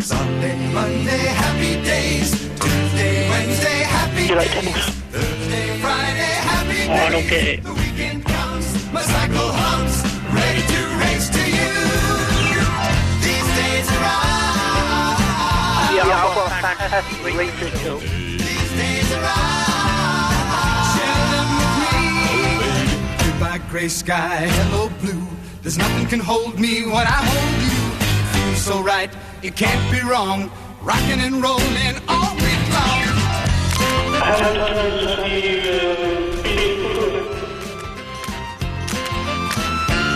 Sunday, Monday, happy days. Tuesday, Wednesday, happy You like days. tennis? Thursday, Friday, happy days. Oh, I don't get it. The weekend comes, my cycle hums, ready to race to you. These days are ours. Yeah, I've got a fantastic research tool. These days are ours. Share them with me. Goodbye, gray sky, hello, blue. There's nothing can hold me when I hold you. Feels so right, it can't be wrong. Rocking and rolling all week long.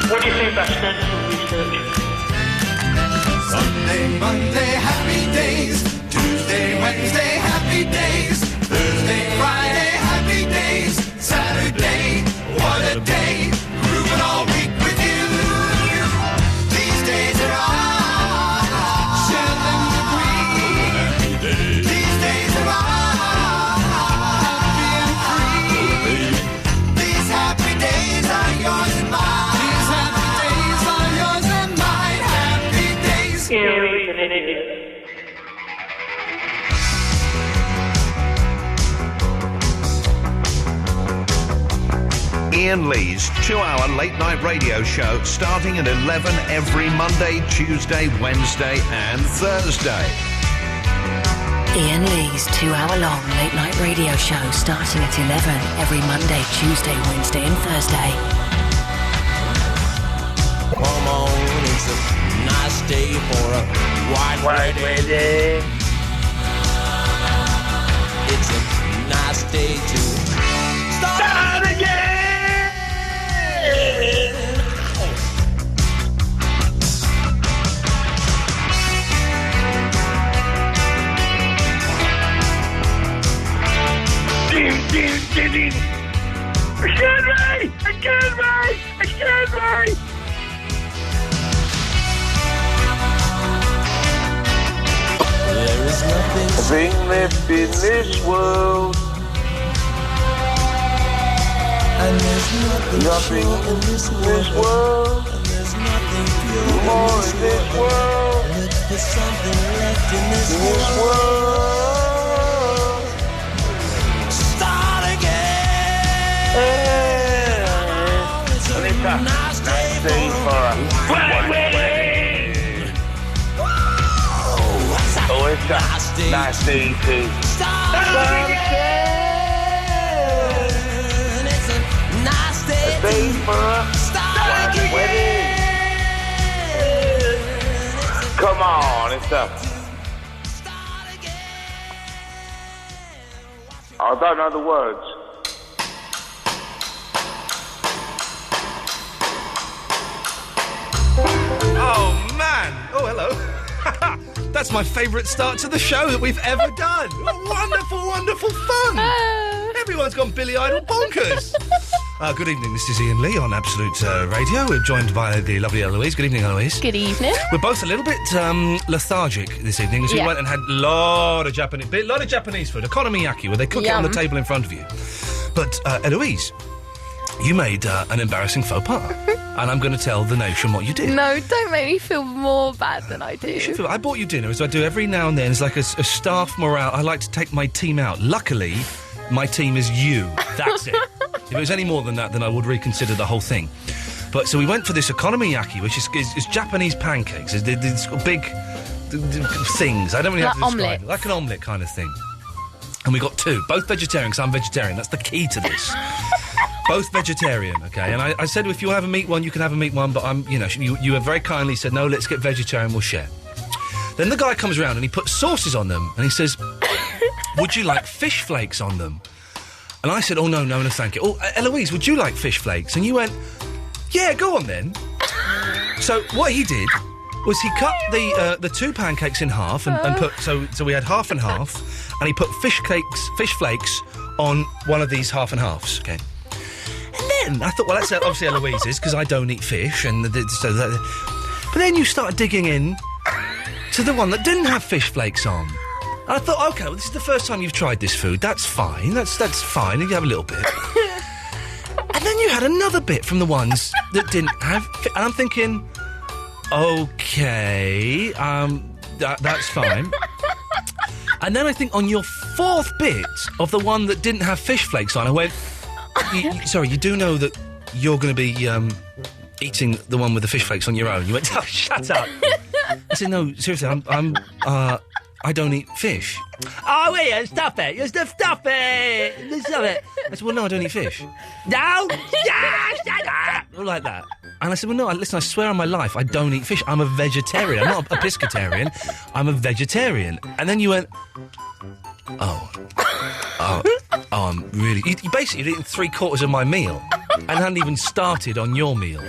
What do you think that stands for research? Sunday, Monday, happy days. Tuesday, Wednesday, happy days. Thursday, Friday, happy days. Saturday, what a day. Grooving all week with you. These days are ours. Share them with me. These days are ours. Happy and free. These happy days are yours and mine. These happy days are yours and mine. Happy days. Yeah, he's an idiot. Iain Lee's 2-hour late-night radio show starting at 11 every Monday, Tuesday, Wednesday and Thursday. Iain Lee's 2-hour-long late-night radio show starting at 11 every Monday, Tuesday, Wednesday and Thursday. Come on, it's a nice day for a white wedding. It's a nice day to start again. There is nothing left in this world. and there's nothing in this world. And there's nothing pure more in this world. Look for something left in this world. Start again. It's a nice day for a white wedding. Oh, it's a nice day to start again. It's a nice day for a start white wedding. Come on, it's a... I don't know the words. Oh, man. Oh, hello. That's my favourite start to the show that we've ever done. Wonderful, wonderful fun. Everyone's gone Billy Idol bonkers. Good evening, this is Iain Lee on Absolute Radio. We're joined by the lovely Eloise. Good evening, Eloise. Good evening. We're both a little bit lethargic this evening as we went and had a lot of Japanese food, okonomiyaki, where they cook it on the table in front of you. But, Eloise, you made an embarrassing faux pas, and I'm going to tell the nation what you did. No, don't make me feel more bad than I do. You should feel. I bought you dinner, as I do every now and then. It's like a staff morale. I like to take my team out. Luckily, my team is you. That's it. If it was any more than that, then I would reconsider the whole thing. But so we went for this okonomiyaki, which is Japanese pancakes. It's big things. I don't really have to describe it. Like an omelette kind of thing. And we got two, both vegetarian, because I'm vegetarian. That's the key to this. Both vegetarian, okay? And I said, if you have a meat one, you can have a meat one, but you have very kindly said, no, let's get vegetarian, we'll share. Then the guy comes around and he puts sauces on them, and he says, would you like fish flakes on them? And I said, oh, no, thank you. Oh, Eloise, would you like fish flakes? And you went, yeah, go on then. So what he did was he cut the two pancakes in half and put, so we had half and half, and he put fish flakes on one of these half and halves, okay? And then I thought, well, that's obviously Eloise's, because I don't eat fish, but then you started digging in to the one that didn't have fish flakes on. And I thought, okay, well, this is the first time you've tried this food. That's fine. That's fine. You have a little bit. And then you had another bit from the ones that didn't have... And I'm thinking, okay, That's fine. And then I think on your fourth bit of the one that didn't have fish flakes on, I went, sorry, you do know that you're going to be eating the one with the fish flakes on your own. You went, oh, shut up. I said, no, seriously, I don't eat fish. Oh, Ian, stop it. You stop it. Stop it. I said, well, no, I don't eat fish. No! Yeah, shut up! All like that. And I said, well, no, listen, I swear on my life, I don't eat fish. I'm a vegetarian. I'm not a piscatarian. I'm a vegetarian. And then you went, I'm really... You basically eaten 3/4 of my meal and hadn't even started on your meal.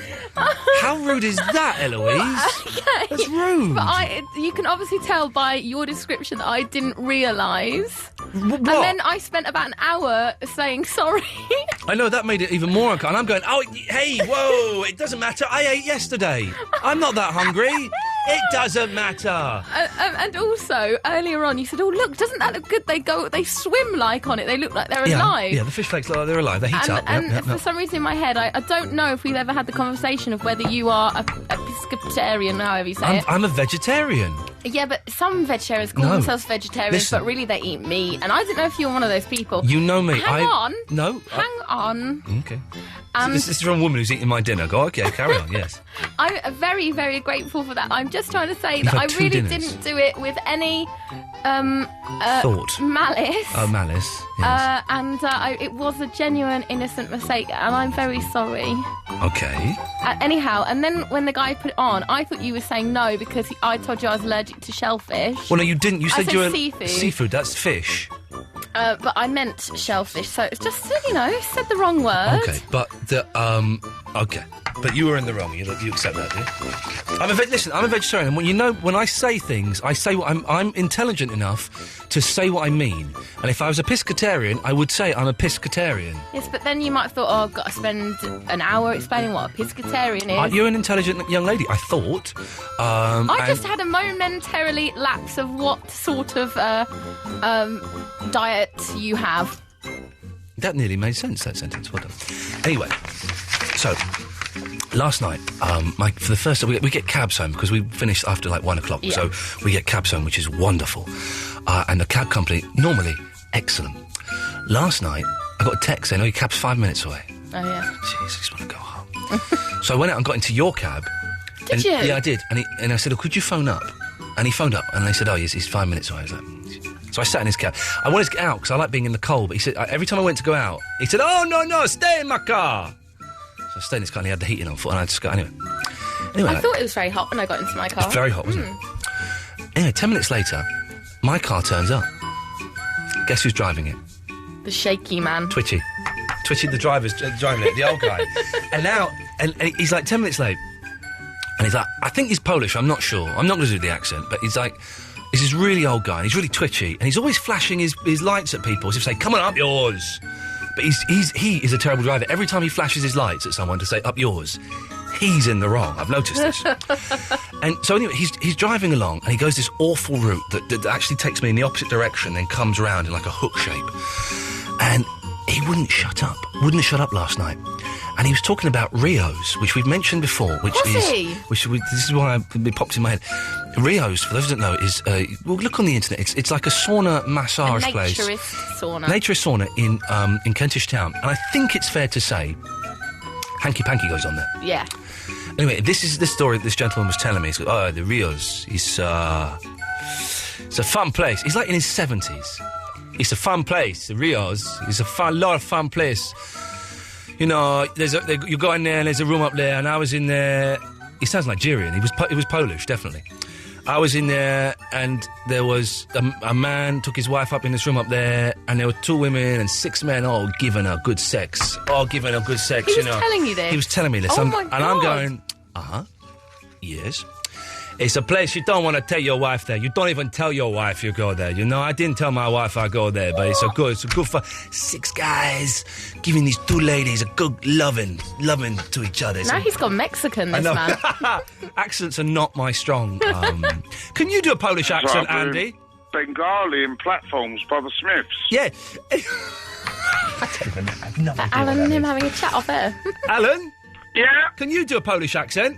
How rude is that, Eloise? Okay. That's rude. But you can obviously tell by your description that I didn't realise. What? And then I spent about an hour saying sorry. I know, that made it even more uncomfortable. And I'm going, oh, hey, whoa, it doesn't matter. I ate yesterday. I'm not that hungry. It doesn't matter. And also, earlier on, you said, oh, look, doesn't that look good? They swim like on it. They look like they're alive. Yeah, the fish flakes look like they're alive. They heat up. And for some reason in my head, I don't know if we've ever had the conversation of whether you are a pescatarian, however you say it. I'm a vegetarian. Yeah, but some vegetarians call themselves vegetarians, but really they eat meat. And I didn't know if you were one of those people. You know me. Hang on. No. Hang on. Okay. This is from a woman who's eating my dinner. Go, okay, carry on, yes. I'm very, very grateful for that. I'm just trying to say that I really didn't do it with any thought. Malice. Oh, malice, yes. And it was a genuine, innocent mistake, and I'm very sorry. Okay. Anyhow, and then when the guy put it on, I thought you were saying no because I told you I was allergic to shellfish. Well, no, you didn't. You said I you were... seafood. Seafood, that's fish. But I meant shellfish, so it's just, said the wrong word. Okay, but okay. But you were in the wrong. You accept that, do you? Listen, I'm a vegetarian. When I say things, I say what I'm intelligent enough to say what I mean. And if I was a pescatarian, I would say I'm a pescatarian. Yes, but then you might have thought, oh, I've got to spend an hour explaining what a pescatarian is. You're an intelligent young lady, I thought. I just had a momentarily lapse of what sort of diet you have. That nearly made sense, that sentence. Well done. Anyway, so... Last night, for the first time, we get cabs home because we finished after like 1 o'clock. Yeah. So we get cabs home, which is wonderful. And the cab company, normally, excellent. Last night, I got a text saying, your cab's 5 minutes away. Oh, yeah. Jeez, I just want to go home. So I went out and got into your cab. Did you? Yeah, I did. And I said, could you phone up? And he phoned up, and they said, yes, he's 5 minutes away. I was like... So I sat in his cab. I wanted to get out because I like being in the cold, but he said, every time I went to go out, he said, oh, no, stay in my car. So I stayed in his car and he had the heating on foot and I just got... Anyway, I thought it was very hot when I got into my car. It's very hot, wasn't it? Anyway, 10 minutes later, my car turns up. Guess who's driving it? The shaky man. Twitchy, the driver's driving it, the old guy. And now, and he's like 10 minutes late. And he's like, I think he's Polish, I'm not sure. I'm not going to do the accent, but he's like... He's this really old guy and he's really twitchy. And he's always flashing his lights at people as if to say, come on, up yours. But he is a terrible driver. Every time he flashes his lights at someone to say, up yours, he's in the wrong. I've noticed this. And so anyway, he's driving along and he goes this awful route that actually takes me in the opposite direction, then comes round in like a hook shape. And he wouldn't shut up last night. And he was talking about Rios, which we've mentioned before, this is why it popped in my head. Rios, for those who don't know, is look on the internet. It's like a sauna massage place. Naturist sauna in Kentish Town, and I think it's fair to say, Hanky Panky goes on there. Yeah. Anyway, this is the story that this gentleman was telling me. He's like, the Rios, it's a fun place. He's like in his 70s. It's a fun place. The Rios, it's a lot of fun place. You know, you go in there and there's a room up there, and I was in there. He sounds Nigerian. He was Polish, definitely. I was in there, and there was a man took his wife up in this room up there, and there were 2 women and 6 men, all giving her good sex. He was telling you this? He was telling me this. Oh, my God. And I'm going, yes. It's a place you don't want to tell your wife there. You don't even tell your wife you go there. You know, I didn't tell my wife I go there, but it's a good for 6 guys giving these 2 ladies a good loving to each other. Now he's gone Mexican, this man. Accents are not my strong. Can you do a Polish accent, Andy? Bengali in Platforms by the Smiths. Yeah. I don't even know. Alan and him having a chat off air. Alan? Yeah? Can you do a Polish accent?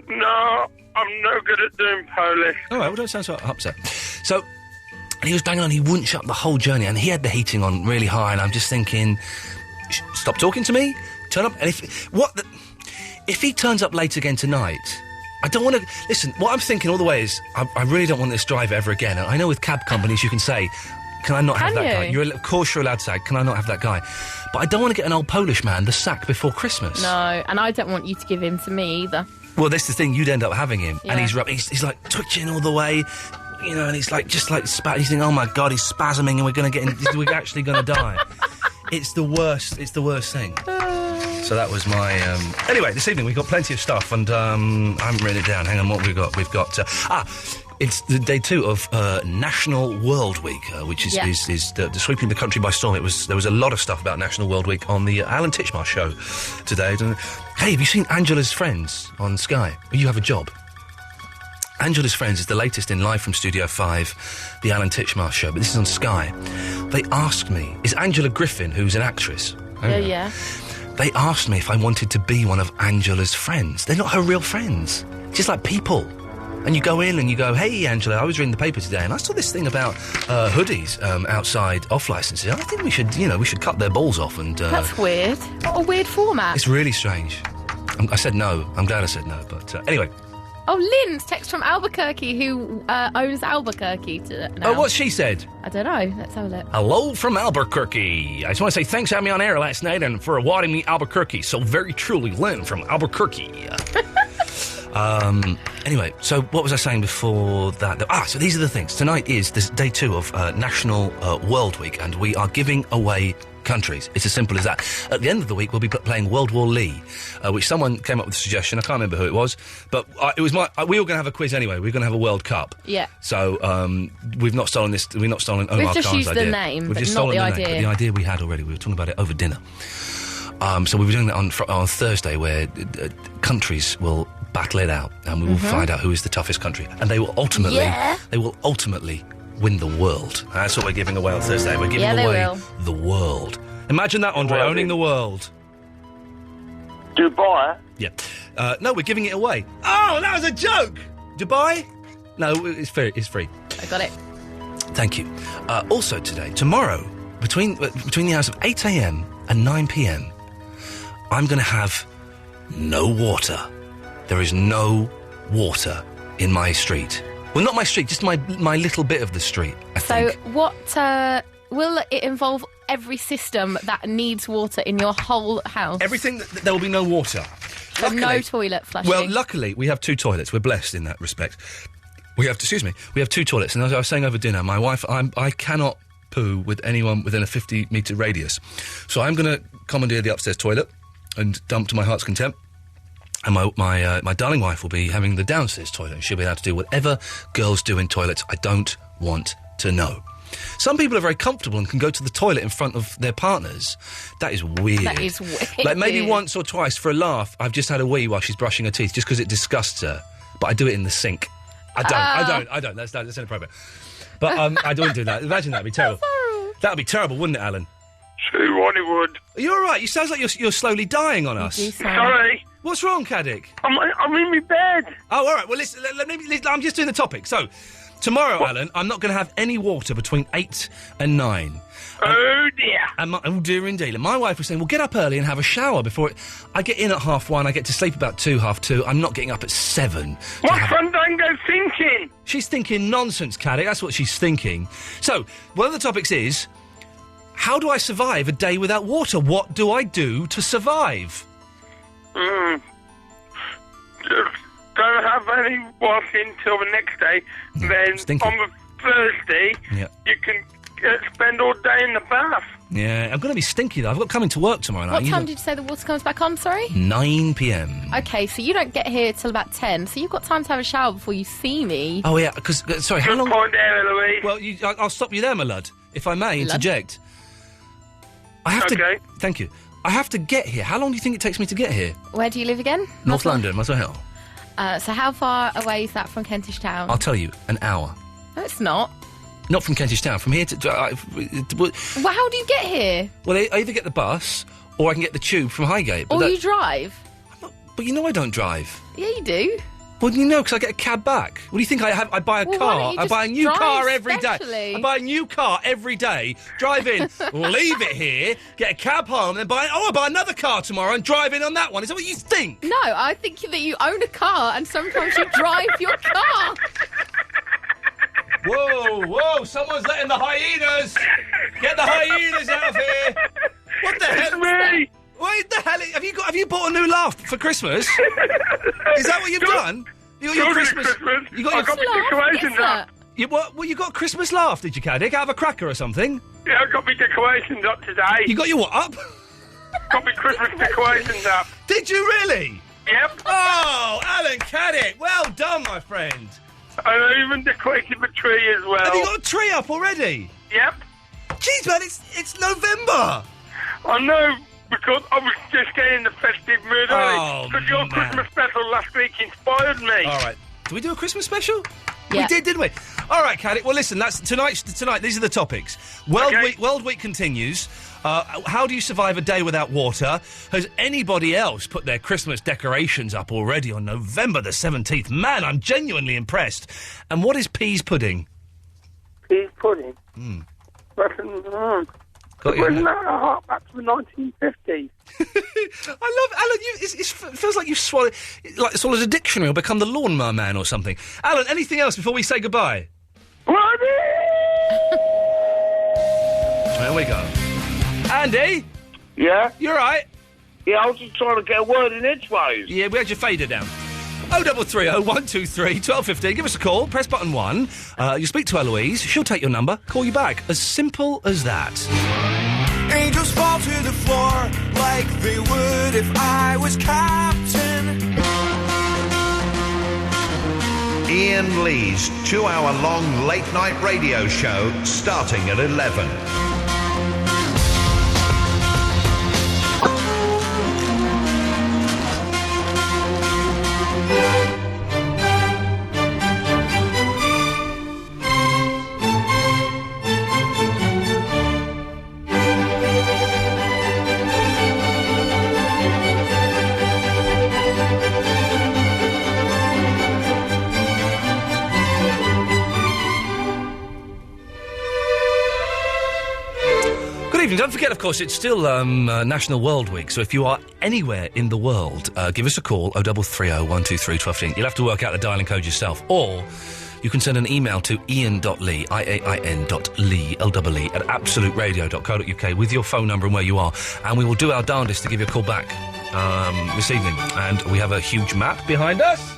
No. I'm no good at doing Polish. All right, well, don't sound so upset. So, he was banging on, he wouldn't shut up the whole journey, and he had the heating on really high, and I'm just thinking, stop talking to me, turn up, and if he turns up late again tonight, I don't want to... Listen, what I'm thinking all the way is, I really don't want this driver ever again, and I know with cab companies you can say, can I not have that guy? Of course you're allowed to say, can I not have that guy? But I don't want to get an old Polish man the sack before Christmas. No, and I don't want you to give him to me either. Well, that's the thing, you'd end up having him, Yeah. and he's like twitching all the way, you know, and he's like, just like, you think, oh my God, he's spasming and we're actually going to die. It's the worst thing. So that was my... Anyway, this evening we've got plenty of stuff, and I haven't written it down. Hang on, what have we got? We've got... it's the day 2 of National World Week, which is sweeping the country by storm. There was a lot of stuff about National World Week on the Alan Titchmarsh show today. Hey, have you seen Angela's Friends on Sky? You have a job. Angela's Friends is the latest in Live from Studio 5, the Alan Titchmarsh show, but this is on Sky. They asked me... It's Angela Griffin, who's an actress. Yeah. They asked me if I wanted to be one of Angela's friends. They're not her real friends. Just like people. And you go in and you go, hey, Angela, I was reading the paper today and I saw this thing about hoodies outside off-licenses. I think we should cut their balls off and... That's weird. What a weird format. It's really strange. I said no. I'm glad I said no, but anyway... Oh, Lynn's text from Albuquerque, who owns Albuquerque now. Oh, what she said? I don't know. Let's have a look. Hello from Albuquerque. I just want to say thanks for having me on air last night and for awarding me Albuquerque. So very truly, Lynn from Albuquerque. Anyway, so what was I saying before that? So these are the things. Tonight is this day 2 of National World Week, and we are giving away countries. It's as simple as that. At the end of the week, we'll be playing World War Lee, which someone came up with a suggestion. I can't remember who it was, but it was my... we were going to have a quiz anyway. We're going to have a World Cup. Yeah. So we've not stolen this. We've not stolen Omar Khan's idea. We've just used the name, but not the idea. But the idea we had already. We were talking about it over dinner. So we were doing that on Thursday, where countries will battle it out, and we will find out who is the toughest country, and they will ultimately win the world. That's what we're giving away on Thursday. We're giving away the world. Imagine that, Andre, owning the world. Dubai? Yeah. No, we're giving it away. Oh, that was a joke! Dubai? No, it's free. It's free. I got it. Thank you. Also today, tomorrow, between the hours of 8 a.m. and 9 p.m, I'm going to have no water. There is no water in my street. Well, not my street, just my little bit of the street, I think. So what... will it involve every system that needs water in your whole house? Everything... There will be no water. So no toilet flushing? Well, luckily, we have 2 toilets. We're blessed in that respect. We have 2 toilets. And as I was saying over dinner, my wife... I cannot poo with anyone within a 50-metre radius. So I'm going to commandeer the upstairs toilet and dump to my heart's content. And my darling wife will be having the downstairs toilet, and she'll be able to do whatever girls do in toilets. I don't want to know. Some people are very comfortable and can go to the toilet in front of their partners. That is weird. That is weird. Like, maybe once or twice for a laugh, I've just had a wee while she's brushing her teeth, just because it disgusts her. But I do it in the sink. I don't. That's inappropriate. But I don't do that. Imagine that'd be terrible. That'd be terrible, wouldn't it, Alan? True, what it would. Are you all right? You sound like you're slowly dying on us. Sorry. What's wrong, Caddick? I'm in my bed. Oh, all right. Well, listen, I'm just doing the topic. So, tomorrow, Alan, I'm not going to have any water between 8 and 9. Oh, dear. Oh, dear indeed. And my wife was saying, well, get up early and have a shower before it... I get in at 1:30, I get to sleep about 2:30. I'm not getting up at 7. What's Fandango thinking? She's thinking nonsense, Caddick. That's what she's thinking. So, one of the topics is, how do I survive a day without water? What do I do to survive? Just don't have any washing till the next day. Then stinky. on the Thursday, you can spend all day in the bath. Yeah, I'm going to be stinky, though. I've got coming to work tomorrow night. What time did you say the water comes back on, sorry? 9 p.m. OK, so you don't get here till about 10, so you've got time to have a shower before you see me. Oh, yeah, because... sorry, how long... Good point there, Eloise. Well, I'll stop you there, my lad, if I may interject. I have to... Thank you. I have to get here. How long do you think it takes me to get here? Where do you live again? North London, Muswell Hill. So how far away is that from Kentish Town? I'll tell you, an hour. No, it's not. Not from Kentish Town. From here to... well, how do you get here? Well, I either get the bus or I can get the tube from Highgate. Or you drive? But you know I don't drive. Yeah, you do. Well, because I get a cab back. What do you think I buy a Well, why car? don't you I buy a just new drive car every day. specially? I buy a new car every day, drive in, leave it here, get a cab home, then I buy another car tomorrow and drive in on that one. Is that what you think? No, I think that you own a car and sometimes you drive your car. Whoa, someone's letting the hyenas! Get the hyenas out of here! What the hell? Me! What the hell? Have you bought a new laugh for Christmas? Is that what you've done? You got your Christmas. You got I got my decorations up. You got Christmas laugh, did you, Caddick? Out of a cracker or something? Yeah, I got my decorations up today. You got your what up? Got my Christmas decorations up. Did you really? Yep. Oh, Alan Caddick, well done, my friend. And I even decorated my tree as well. Have you got a tree up already? Yep. Jeez, man, it's November. I know, because I was just getting the festive mood Oh, because your man. Christmas special last week inspired me. All right. Did we do a Christmas special? Yeah. We did, didn't we? All right, Caddick. Well, listen, that's tonight. These are the topics. World Week continues. How do you survive a day without water? Has anybody else put their Christmas decorations up already on November the 17th? Man, I'm genuinely impressed. And what is peas pudding? Peas pudding. Got you. Wasn't that a hark back to the 1950s? I love Alan. It feels like you've swallowed a dictionary or become the lawnmower man or something. Alan, anything else before we say goodbye? There we go. Andy? Yeah? You all right? Yeah, I was just trying to get a word in edgeways. Yeah, we had your fader down. 0330 123 1215. Give us a call. Press button 1. You speak to Eloise. She'll take your number. Call you back. As simple as that. Angels fall to the floor like they would if I was captain. Iain Lee's 2-hour-long late-night radio show starting at 11. Don't forget, of course, it's still National World Week, so if you are anywhere in the world, give us a call, 0330 123 1215. You'll have to work out the dialing code yourself, or you can send an email to iain.lee, IAIN.lee, L-E-E, at absoluteradio.co.uk with your phone number and where you are, and we will do our darndest to give you a call back this evening. And we have a huge map behind us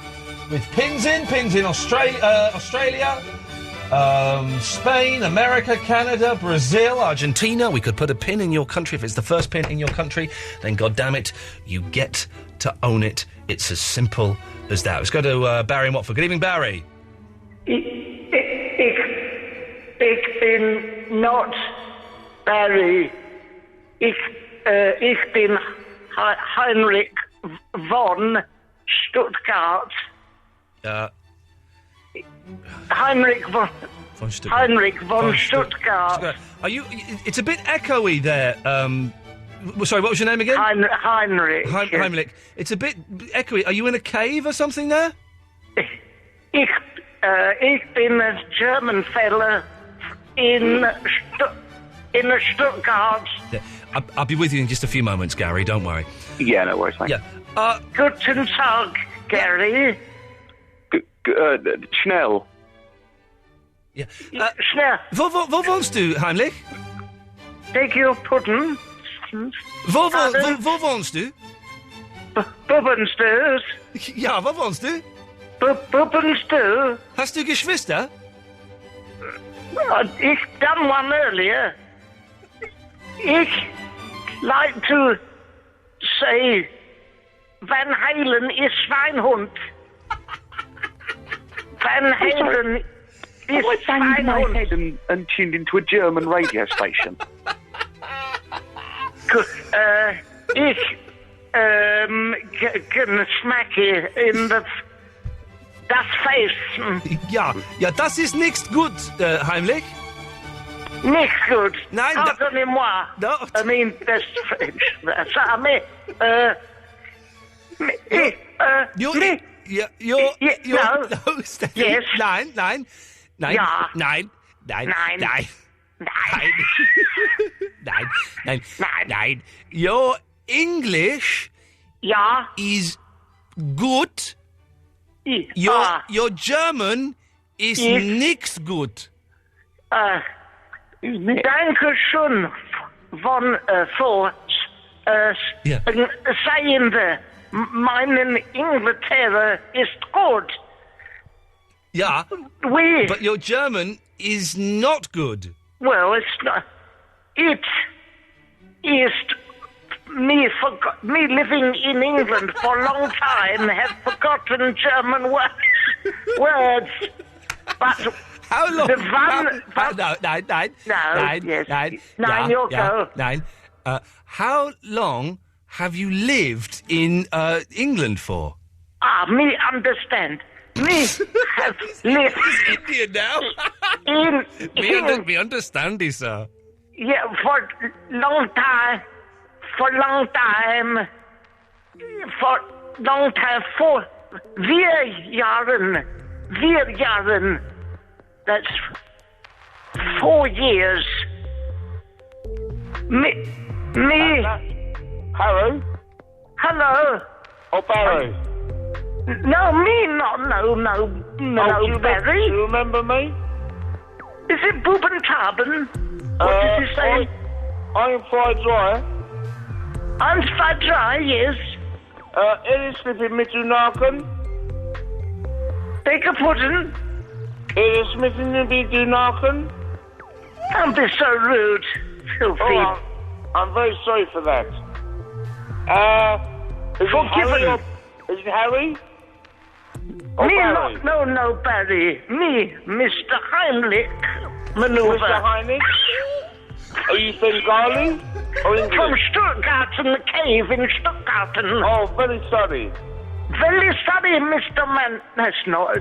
with pins in Australia, Spain, America, Canada, Brazil, Argentina. We could put a pin in your country. If it's the first pin in your country, then goddammit, you get to own it. It's as simple as that. Let's go to Barry in Watford. Good evening, Barry. Ich bin not Barry. Ich bin Heinrich von Stuttgart. Heinrich von Stuttgart. Are you? It's a bit echoey there. Sorry, what was your name again? Heinrich. Heinrich. It's a bit echoey. Are you in a cave or something there? Ich bin a German fella in Stuttgart. Yeah. I'll be with you in just a few moments, Gary. Don't worry. Yeah, no worries, mate. Yeah. Guten Tag, Gary. Schnell. Yeah. Schnell. Wo wohnst du, Heimlich? Take your pudding. Wo wohnst du? Bubbensters. Ja, wo wohnst du? Bubbenster. Hast du Geschwister? Ich done one earlier. Ich like to say Van Halen is Schweinhund. Van Halen is I banged my Schweinhund. head and tuned into a German radio station. Ich can smack you in the das face. Ja, das ist nicht gut, Heimlich. Nicht gut. Nein, Pardonnez-moi. No. I mean, that's French. You're no. No, Stephanie. Yes. Nine. Yeah. Nine. Your English is good. Your German is nix gut. Danke schön von saying meinen Inglaterra ist gut. Yeah, but your German is not good. Well, it's not. It is me living in England for a long time have forgotten German words. But how long? Nine, you'll go. Nine. How long have you lived in England for? Me understand. Me have lived Indian now. in Me understand you, sir. Yeah, for long time. For 4 Jahren. That's 4 years. Me. Harry? Hello. Oh, Barry? No, me not. No, Barry. Do you remember me? Is it Bubentarben? What did you say? I'm fried dry. I'm fried dry, yes. It is slipping me to Narken. Beg your pudding. It is smithing to be to Narken. Don't be so rude, filthy. Oh, I'm very sorry for that. Is it Harry? Me not, no, Barry. Me, Mr. Heimlich Maneuver. Mr. Heimlich? Are you Bengali or English? From Stuttgart, the cave in Stuttgart. Oh, very sorry. Very sorry, Mr. Man. That's not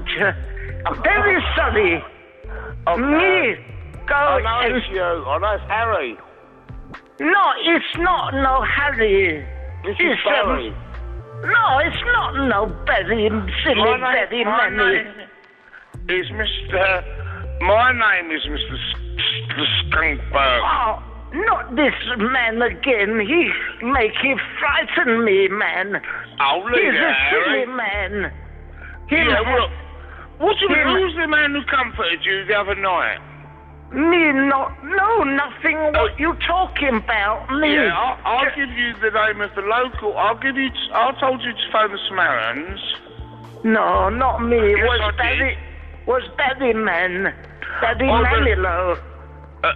very sorry. Okay. Me go I know and... it's you. I know it's Harry. No, it's not no Harry. This is Barry. No, it's not no Barry, silly Barry Manny. Is Mr. My name is Mr. Skunkberg. Oh, not this man again. He frighten me, man. Oh, look He's a at silly Harry. man. Who's the man who comforted you the other night? Me nothing. What you talking about? Me? Yeah, I'll give you the name of the local. I told you to phone the Samaritans. No, not me. Yes, Was Barry man. Barry Manilow.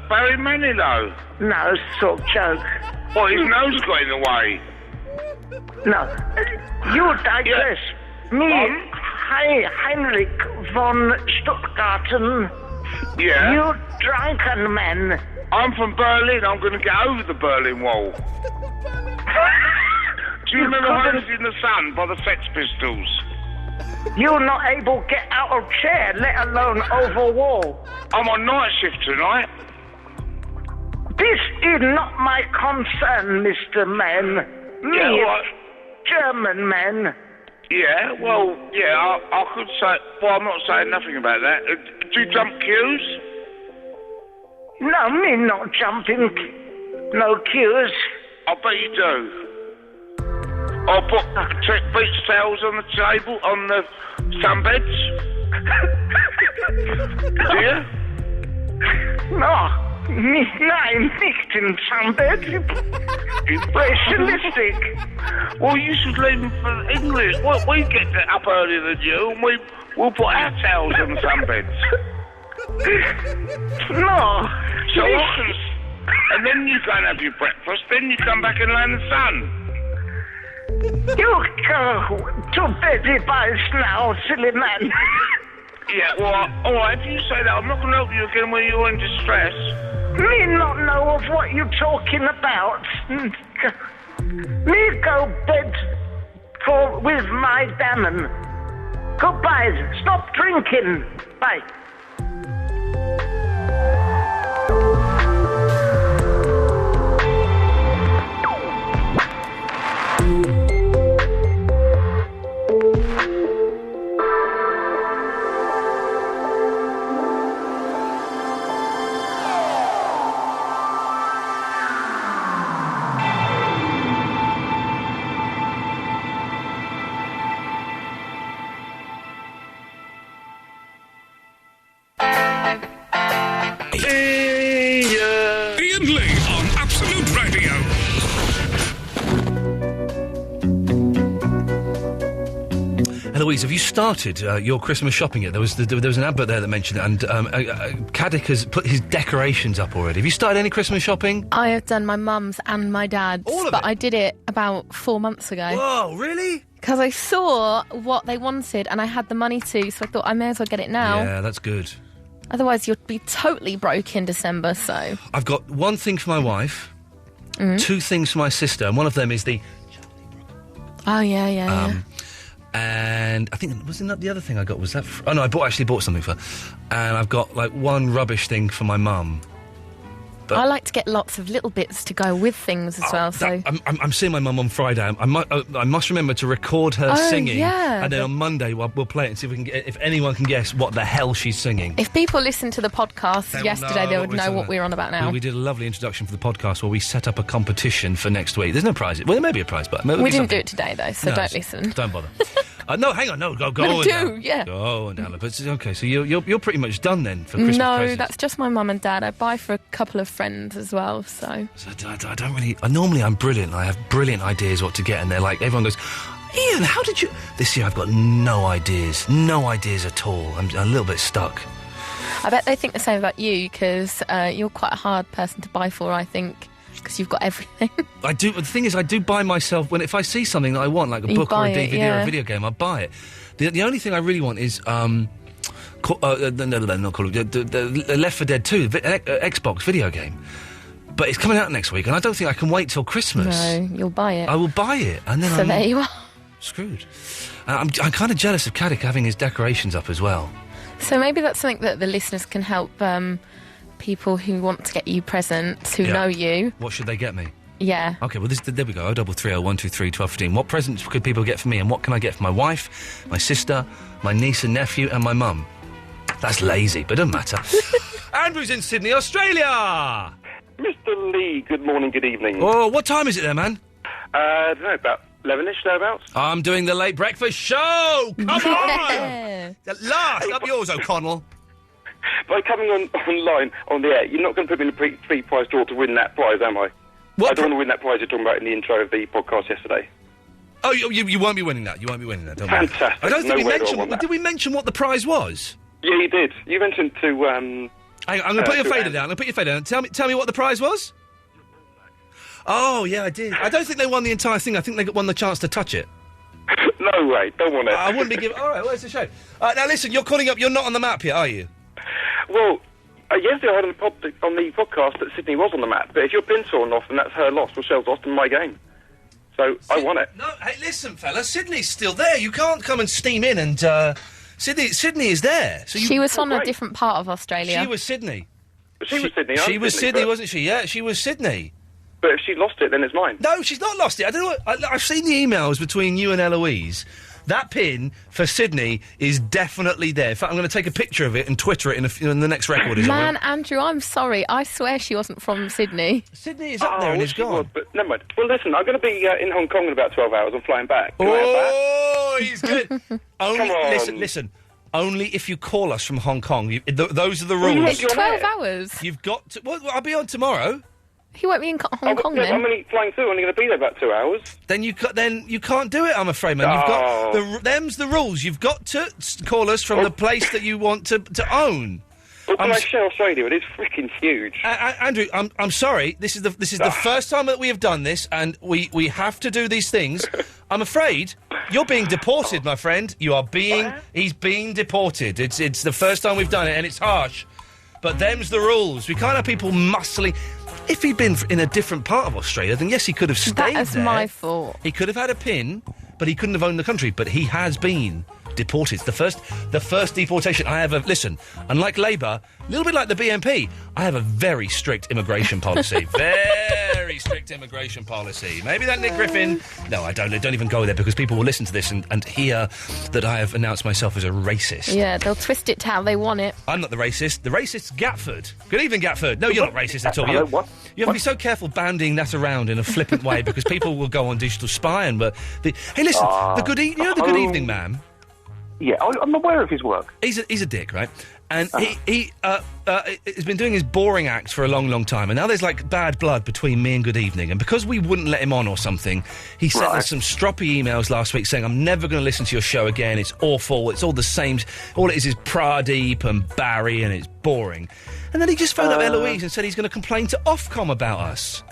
Barry Manilow? No, sort of joke. What, his nose got in the way? No. You digress. Yeah. Me, Heinrich von Stuttgarten. Yeah? You drunken man. I'm from Berlin. I'm going to get over the Berlin Wall. Do you remember Homes in the Sun by the Sex Pistols? You're not able to get out of chair, let alone over wall. I'm on night shift tonight. This is not my concern, Mr. Man. Me, German man. Yeah, well, yeah, I could say... Well, I'm not saying nothing about that. Do you jump queues? No, me not jumping no queues. I bet you do. I'll put beach towels on the table, on the sunbeds. Do you? No, nein, nicht in sunbed. Racialistic. Well, you should leave them for English. We get up earlier than you, and we'll put our towels on the sunbeds. No. So and then you go and have your breakfast, then you come back and lay in the sun. You go to bed now, silly man. Yeah, well, all right, if you say that, I'm not going to help you again when you're in distress. Me not know of what you're talking about. Me go bed with my damon. Goodbye. Stop drinking. Bye. Eloise, have you started your Christmas shopping yet? There was an advert there that mentioned it, and Caddick has put his decorations up already. Have you started any Christmas shopping? I have done my mum's and my dad's, All of but it? I did it about 4 months ago. Whoa, really? Because I saw what they wanted and I had the money to, so I thought I may as well get it now. Yeah, that's good. Otherwise, you'd be totally broke in December, so... I've got one thing for my wife, 2 things for my sister, and one of them is the... Oh, yeah. And I think, wasn't that the other thing I got? Was that... oh, no, I actually bought something for her. And I've got, like, one rubbish thing for my mum. But I like to get lots of little bits to go with things as well, so... I'm seeing my mum on Friday. I must remember to record her singing. Yeah, and then on Monday we'll play it and see if we can if anyone can guess what the hell she's singing. If people listened to the podcast yesterday, they would know what we're on about now. We did a lovely introduction for the podcast where we set up a competition for next week. There's no prize. Well, there may be a prize, but... we didn't do it today, though, so No, don't listen. Don't bother. No, hang on, no, go No, on do, down. yeah. Go on down. But okay, so you're pretty much done then for Christmas No, presents. that's just my mum and dad. I buy for a couple of friends as well, so... So I don't really... normally I'm brilliant. I have brilliant ideas what to get, and they're like... everyone goes, Ian, how did you... This year I've got no ideas. No ideas at all. I'm a little bit stuck. I bet they think the same about you, because you're quite a hard person to buy for, I think, because you've got everything. I do. The thing is, I do buy myself... if I see something that I want, like a book or a DVD or a video game, I buy it. The only thing I really want is... not Call of the Left 4 Dead 2, Xbox video game. But it's coming out next week, and I don't think I can wait till Christmas. No, you'll buy it. I will buy it, and then So there you are. Screwed. I'm kind of jealous of Caddick having his decorations up as well. So maybe that's something that the listeners can help people who want to get you presents, who know you. What should they get me? Yeah. Okay, well, there we go. 0330 123 1215. What presents could people get for me, and what can I get for my wife, my sister, my niece and nephew, and my mum? That's lazy, but it doesn't matter. Andrew's in Sydney, Australia! Mr. Lee, good morning, good evening. Oh, what time is it there, man? I don't know, about 11ish, thereabouts. I'm doing the late breakfast show! Come on! Yeah. At last! Up yours, O'Connell. By coming online on the air, you're not going to put me in a free prize draw to win that prize, am I? What I don't want to win that prize you're talking about in the intro of the podcast yesterday. Oh, you won't be winning that. You won't be winning that, don't worry. Fantastic. I don't think No way do I want that. Did we mention what the prize was? Yeah, you did. You mentioned to... I'm going to put your fader down. Tell me what the prize was. Oh, yeah, I did. I don't think they won the entire thing. I think they won the chance to touch it. No way. Don't want it. I wouldn't be giving... All right, where's the show? Now, listen, you're calling up... You're not on the map yet, are you? Well, yesterday I heard on the podcast that Sydney was on the map, but if your pin's torn off, then that's her loss, or Shell's lost in my game. So, I won it. No, hey, listen, fella, Sydney's still there. You can't come and steam in and... Sydney is there. So She was from a different part of Australia. She was Sydney. She was Sydney. She was Sydney, but- wasn't she? Yeah, she was Sydney. But if she lost it, then it's mine. No, she's not lost it. I don't know. I've seen the emails between you and Eloise. That pin for Sydney is definitely there. In fact, I'm going to take a picture of it and Twitter it in the next record. Man, Andrew, I'm sorry. I swear she wasn't from Sydney. Sydney is up there and it's she gone. was, but never mind. Well, listen, I'm going to be in Hong Kong in about 12 hours. I'm flying back. Can I have that? Oh, he's good. Only, Come on. listen. Only if you call us from Hong Kong. Those are the Well, rules. It's 12 hours. You've got to... Well, I'll be on tomorrow. He won't be in Hong Kong I'm then. only flying through. I'm only going to be there about 2 hours. Then you can't do it, I'm afraid, man. You've got... Them's the rules. You've got to call us from the place that you want to own. Well, can I share Australia? It is freaking huge. Andrew, I'm sorry. This is the first time that we have done this, and we have to do these things. I'm afraid you're being deported, my friend. He's being deported. It's the first time we've done it, and it's harsh. But them's the rules. We can't have people muscling. If he'd been in a different part of Australia, then yes, he could have stayed there. That is my fault. He could have had a pin, but he couldn't have owned the country. But he has been deported. It's the first deportation. Listen, unlike Labour, a little bit like the BNP, I have a very strict immigration policy. Very strict immigration policy. Maybe that Nick Griffin... No, I don't even go there because people will listen to this and hear that I have announced myself as a racist. Yeah, they'll twist it to how they want it. I'm not the racist. The racist's Gatford. Good evening, Gatford. No, you're not racist at all. You have to be so careful bandying that around in a flippant way because people will go on Digital Spy and... Hey, listen, the good evening man? Yeah, I'm aware of his work. He's a dick, right? And he has been doing his boring act for a long, long time. And now there's, like, bad blood between me and Good Evening. And because we wouldn't let him on or something, he sent us some stroppy emails last week saying, I'm never going to listen to your show again. It's awful. It's all the same. All it is Pradeep and Barry, and it's boring. And then he just phoned up Eloise and said he's going to complain to Ofcom about us.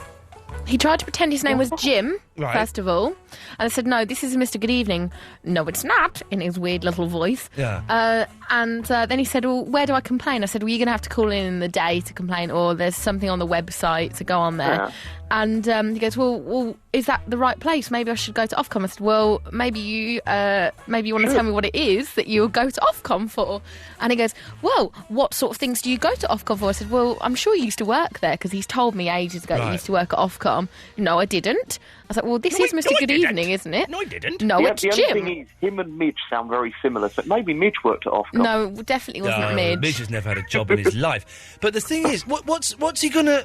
He tried to pretend his name was Jim, Right. first of all. And I said, no, this is Mr. Good Evening. No, it's not, in his weird little voice. Yeah. And then he said, well, where do I complain? I said, well, you're going to have to call in the day to complain, or there's something on the website, so go on there. Yeah. And he goes, well, is that the right place? Maybe I should go to Ofcom. I said, well, maybe you want to tell me what it is that you'll go to Ofcom for. And he goes, well, what sort of things do you go to Ofcom for? I said, well, I'm sure you used to work there, because he's told me ages ago that you used to work at Ofcom. No, I didn't. I was like, well, this is Mr. Good Evening, isn't it? No, I didn't. No, Yeah, it's the Jim. only thing is, him and Midge sound very similar. So maybe Midge worked at Ofcom. No, it definitely wasn't No, Midge. Midge has never had a job in his life. But the thing is, what's he gonna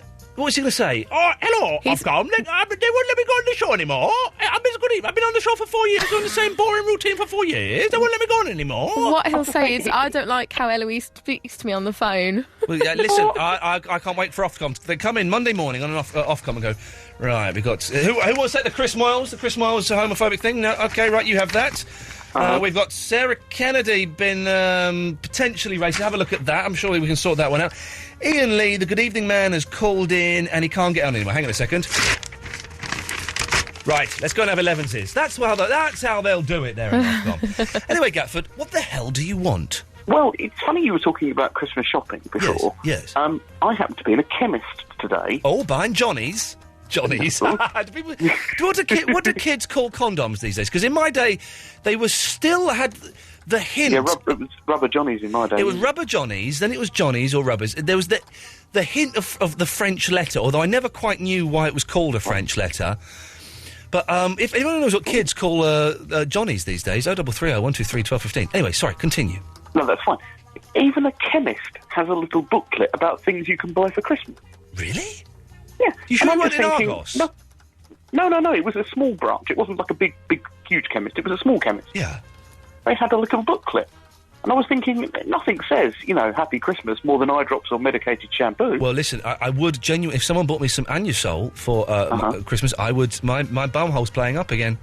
say? Oh, hello, Ofcom. They won't let me go on the show anymore. I've been on the show for 4 years, doing the same boring routine for 4 years. They won't let me go on anymore. What he'll say is, I don't like how Eloise speaks to me on the phone. Well, listen, I can't wait for Ofcom. They come in Monday morning on an Ofcom and go, right, we've got... who wants that? The Chris Moyles homophobic thing? No, OK, right, you have that. We've got Sarah Kennedy been potentially racist. Have a look at that. I'm sure we can sort that one out. Iain Lee, the Good Evening man, has called in and he can't get on anymore. Hang on a second. Right, let's go and have 11s. That's how they'll do it there in Ofcom. Anyway, Gatford, what the hell do you want? Well, it's funny you were talking about Christmas shopping before. Yes. I happen to be in a chemist today. Oh, buying Johnny's? Johnny's. What do kids call condoms these days? Because in my day, they were still had the hint. Yeah, it was Rubber Johnnies in my day. It was Rubber Johnnies, then it was Johnny's or Rubbers. There was the hint of the French letter, although I never quite knew why it was called a French letter. But if anyone knows what kids call Johnnies these days, 0330 123 1215. Anyway, sorry, continue. No, that's fine. Even a chemist has a little booklet about things you can buy for Christmas. Really? Yeah. You sure it weren't in Argos? No, it was a small branch. It wasn't like a big, huge chemist. It was a small chemist. Yeah. They had a little booklet. And I was thinking, nothing says, Happy Christmas more than eye drops or medicated shampoo. Well, listen, I would genuinely... If someone bought me some Anusol for Christmas, I would... My bumhole's playing up again.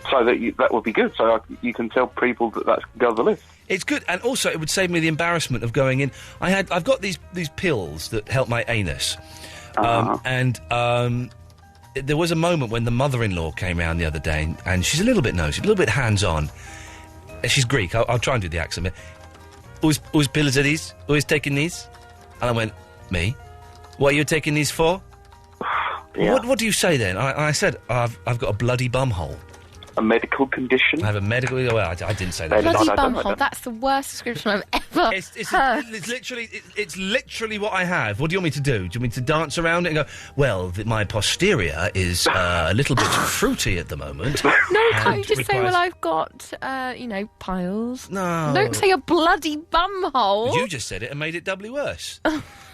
So that would be good. So you can tell people that's go on the list. It's good, and also it would save me the embarrassment of going in. I've got these pills that help my anus, and there was a moment when the mother-in-law came round the other day, and she's a little bit nosy, a little bit hands-on. She's Greek. I'll try and do the accent. Whose pills are these? Who is taking these? And I went, me. What are you taking these for? Yeah. What do you say then? I said, I've got a bloody bumhole. A medical condition? I have a medical... Well, I didn't say that. Bloody bumhole, that's the worst description I've ever heard. It's literally what I have. What do you want me to do? Do you want me to dance around it and go, well, my posterior is a little bit fruity at the moment. No, can't you just say, well, I've got, piles? No. Don't say a bloody bumhole. You just said it and made it doubly worse.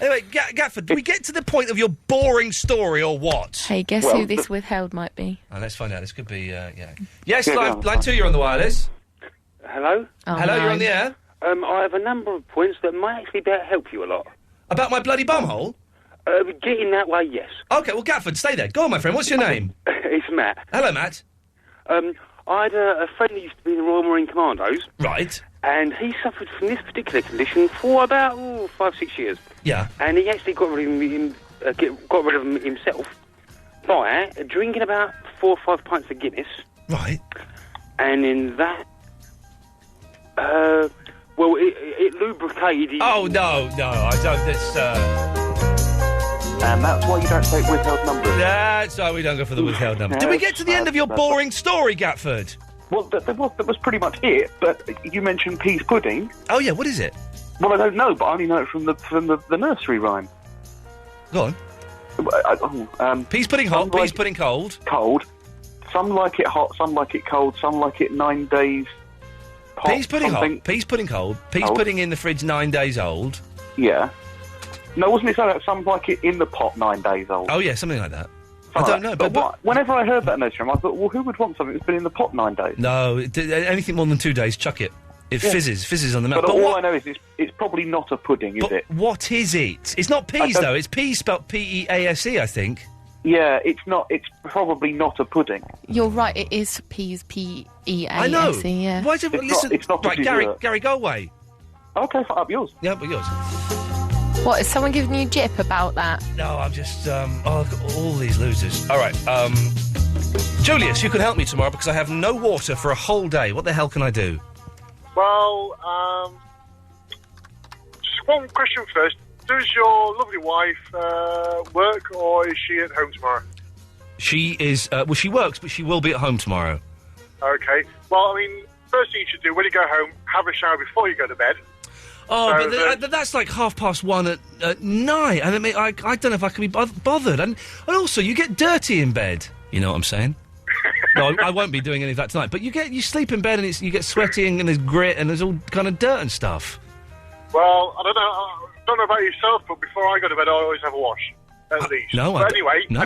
Anyway, Gatford, do we get to the point of your boring story or what? Hey, guess who this withheld might be? Let's find out. This could be, Yes, line 2, you're on the wireless. Hello? Oh, Hello, no. you're on the air. I have a number of points that might actually better help you a lot. About my bloody bumhole? Getting that way, yes. OK, well, Gatford, stay there. Go on, my friend. What's your name? It's Matt. Hello, Matt. I had a friend who used to be in the Royal Marine Commandos. Right. And he suffered from this particular condition for about 5-6 years. Yeah. And he actually got rid of him himself by drinking about 4 or 5 pints of Guinness. Right. And in that, it lubricated his... Oh, no, I don't... This, And that's why you don't take withheld numbers. That's why we don't go for the withheld number. Did we get to the end of your boring story, Gatford? Well, that was pretty much it, but you mentioned peas pudding. Oh, yeah, what is it? Well, I don't know, but I only know it from the nursery rhyme. Go on. Peas pudding hot, peas pudding cold. Cold. Some like it hot, some like it cold, some like it 9 days hot. Peas pudding hot, peas pudding cold, peas pudding in the fridge 9 days old. Yeah. No, wasn't it so that some like it in the pot 9 days old? Oh, yeah, something like that. I don't know, but whenever I heard that nursery rhyme, I thought, well, who would want something that's been in the pot 9 days? No, anything more than 2 days, chuck it. It fizzes on the mouth. But all I know is it's probably not a pudding, is it? What is it? It's not peas, though. It's peas spelt P-E-A-S-E, I think. Yeah, it's not. It's probably not a pudding. You're right, it is peas, P-E-A-S-E, I know. yeah. Why do listen? It's not right, Gary, go away. Okay, up yours. Yeah, but yours. What, is someone giving you jip about that? No, I'm just, look at all these losers. All right, Julius, you can help me tomorrow because I have no water for a whole day. What the hell can I do? Well, just one question first. Does your lovely wife work, or is she at home tomorrow? She is, she works, but she will be at home tomorrow. Okay. Well, I mean, first thing you should do when you go home, have a shower before you go to bed. Oh, but that's like 1:30 at night. And I mean, I don't know if I can be bothered. And also, you get dirty in bed. You know what I'm saying? No, I won't be doing any of that tonight. But you sleep in bed and you get sweaty and there's grit and there's all kind of dirt and stuff. Well, I don't know about yourself, but before I go to bed, I always have a wash, at least. No, but anyway, the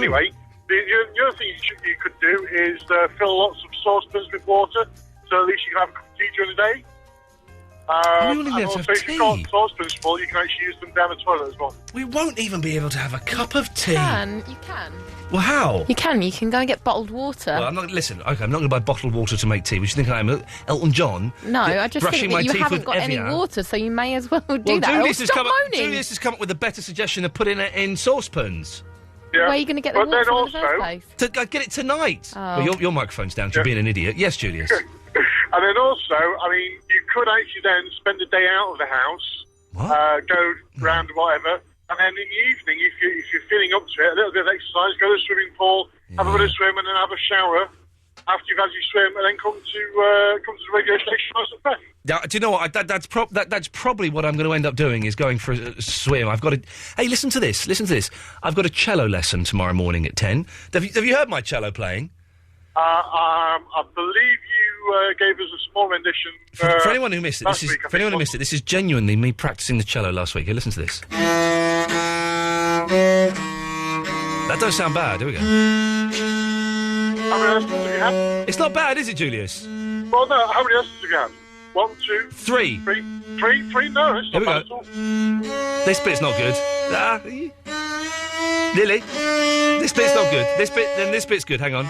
other thing you could do is fill lots of saucepans with water, so at least you can have tea during the day. And also, if you've got saucepans full, you can actually use them down the toilet as well. We won't even be able to have a cup of tea. You can. Well, how? You can go and get bottled water. Well, I'm not going to buy bottled water to make tea. Which you think I am, Elton John? No, I just think that you haven't got any Evian. water, so you may as well do that. Julius has come up with a better suggestion of putting it in saucepans. Yeah. Where are you going to get the water from in the first place? To get it tonight. Oh. Well, your microphone's down. You're being an idiot. Yes, Julius. And then also, I mean, you could actually then spend the day out of the house, go round whatever, and then in the evening, if you're feeling up to it, a little bit of exercise, go to the swimming pool, have a bit of swim, and then have a shower after you've had your swim, and then come to the radio station as a friend. Now, do you know what? That's probably what I'm going to end up doing is going for a swim. I've got to. Hey, listen to this. I've got a cello lesson tomorrow morning at 10. Have you heard my cello playing? I believe you gave us a small rendition. For anyone who missed it, this is genuinely me practicing the cello last week. Hey, listen to this. That don't sound bad. Here we go. How many lessons have you had? It's not bad, is it, Julius? Well, no. How many lessons have you had? 1, 2, 3. Three? No, it's not bad at all. This bit's not good. Lily, this bit's not good. This bit's good. Hang on.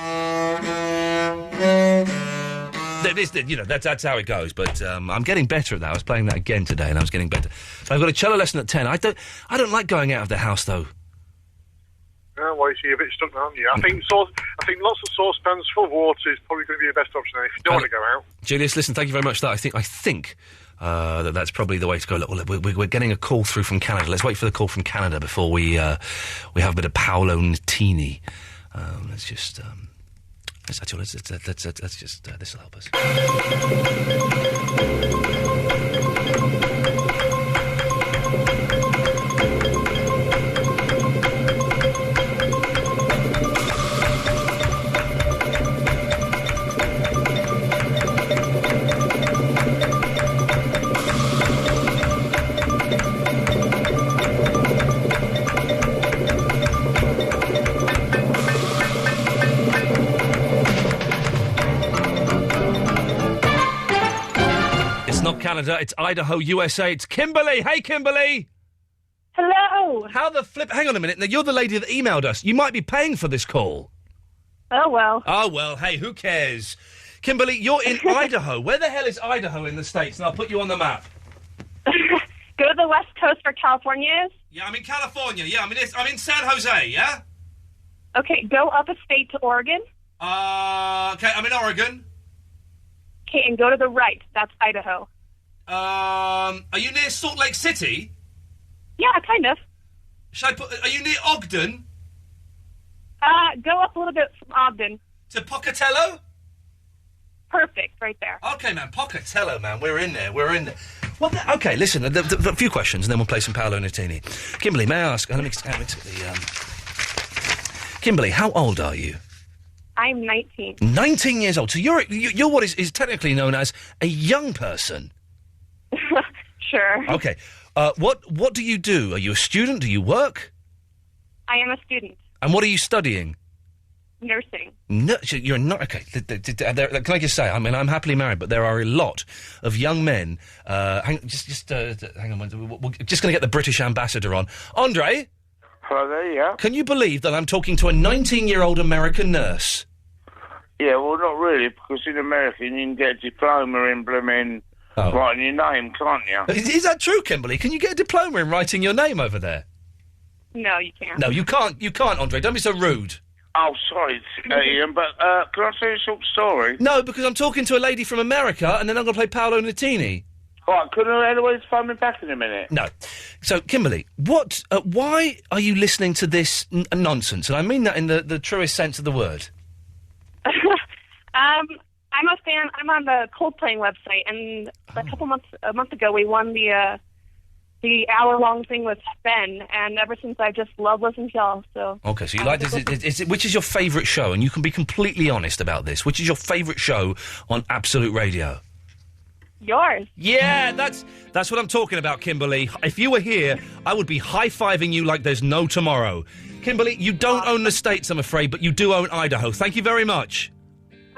That's how it goes. But I'm getting better at that. I was playing that again today, and I was getting better. So I've got a cello lesson at 10. I don't like going out of the house though. Well, you're a bit stuck, aren't you? I think lots of saucepans full of water is probably going to be the best option if you don't want to go out. Julius, listen, thank you very much for that. I think that's probably the way to go. Look, we're getting a call through from Canada. Let's wait for the call from Canada before we have a bit of Paolo Nutini. Let's just this will help us. Canada, it's Idaho, USA, it's Kimberly. Hey, Kimberly! Hello! How the flip... Hang on a minute, now you're the lady that emailed us. You might be paying for this call. Oh, well. Oh, well, hey, who cares? Kimberly, you're in Idaho. Where the hell is Idaho in the States? And I'll put you on the map. Go to the West Coast where California is. Yeah, I'm in California. Yeah, I'm in San Jose, yeah? Okay, go up a state to Oregon. Okay, I'm in Oregon. Okay, and go to the right. That's Idaho. Are you near Salt Lake City? Yeah, kind of. Are you near Ogden? Go up a little bit from Ogden. To Pocatello? Perfect, right there. Okay, man, Pocatello, man, we're in there. Okay, listen, a few questions, and then we'll play some Paolo Nutini. Kimberly, may I ask... Kimberly, how old are you? I'm 19. 19 years old. So you're what is technically known as a young person. Sure. Okay. What do you do? Are you a student? Do you work? I am a student. And what are you studying? nursing. No, you're not okay. Can I just say? I mean, I'm happily married, but there are a lot of young men. Hang on. We're just going to get the British ambassador on. Andre. Hello there. Yeah. Can you believe that I'm talking to a 19-year-old American nurse? Yeah. Well, not really, because in America you can get a diploma in blooming writing your name, can't you? Is that true, Kimberly? Can you get a diploma in writing your name over there? No, you can't. No, you can't. You can't, Andre. Don't be so rude. Oh, sorry, Ian, but can I tell you a short story? No, because I'm talking to a lady from America, and then I'm going to play Paolo Nutini. All right, couldn't Eloise phone me back in a minute? No. So, Kimberly, why are you listening to this nonsense? And I mean that in the truest sense of the word. I'm a fan. I'm on the Coldplay website, and a month ago we won the hour-long thing with Ben, and ever since I've just loved listening to y'all, so... Okay, so you like this... Which is your favourite show? And you can be completely honest about this. Which is your favourite show on Absolute Radio? Yours. Yeah, that's what I'm talking about, Kimberly. If you were here, I would be high-fiving you like there's no tomorrow. Kimberly, you don't own the States, I'm afraid, but you do own Idaho. Thank you very much.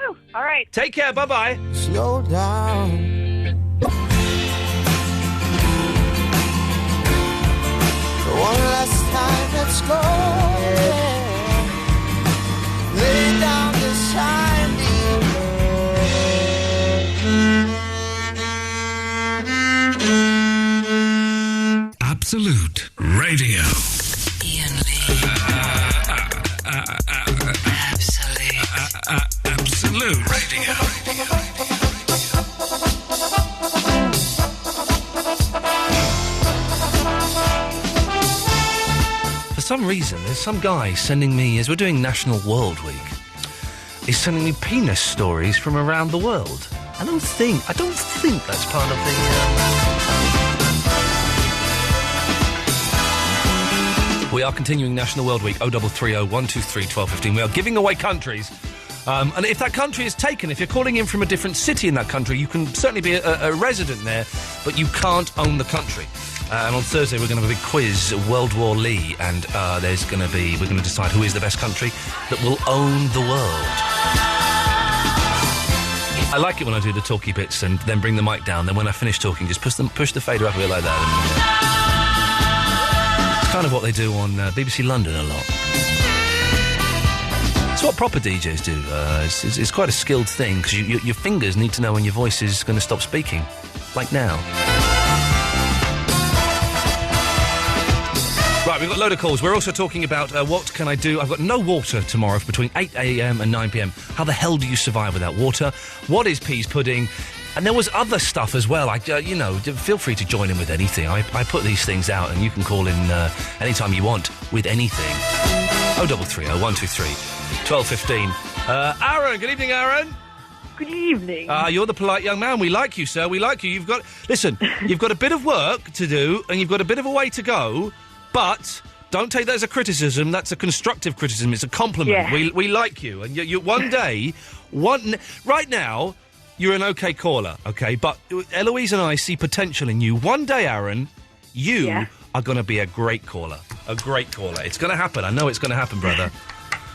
Oh, all right. Take care, bye-bye. Slow down. One last time, let's go. Lay down beside me. Absolute Radio. Iain Lee. Absolute Radio. For some reason, there's some guy sending me, as we're doing National World Week, he's sending me penis stories from around the world. I don't think that's part of the... We are continuing National World Week, 0330 123 1215. We are giving away countries. And if that country is taken, if you're calling in from a different city in that country, you can certainly be a resident there, but you can't own the country. And on Thursday, we're going to have a big quiz, World War Lee, and we're going to decide who is the best country that will own the world. I like it when I do the talky bits and then bring the mic down. Then when I finish talking, just push the fader up a bit like that. It's kind of what they do on BBC London a lot. It's what proper DJs do. It's quite a skilled thing, because your fingers need to know when your voice is going to stop speaking. Like now. Right, we've got a load of calls. We're also talking about what can I do. I've got no water tomorrow between 8 a.m. and 9 p.m. How the hell do you survive without water? What is peas pudding? And there was other stuff as well. Feel free to join in with anything. I put these things out, and you can call in anytime you want with anything. 0330 123 1215. Aaron, good evening, Aaron. Good evening. You're the polite young man. We like you, sir. We like you. You've got a bit of work to do, and you've got a bit of a way to go. But don't take that as a criticism. That's a constructive criticism. It's a compliment. Yeah. We like you. And you one day, right now, you're an okay caller, okay? But Eloise and I see potential in you. One day, Aaron, you are going to be a great caller. A great caller. It's going to happen. I know it's going to happen, brother.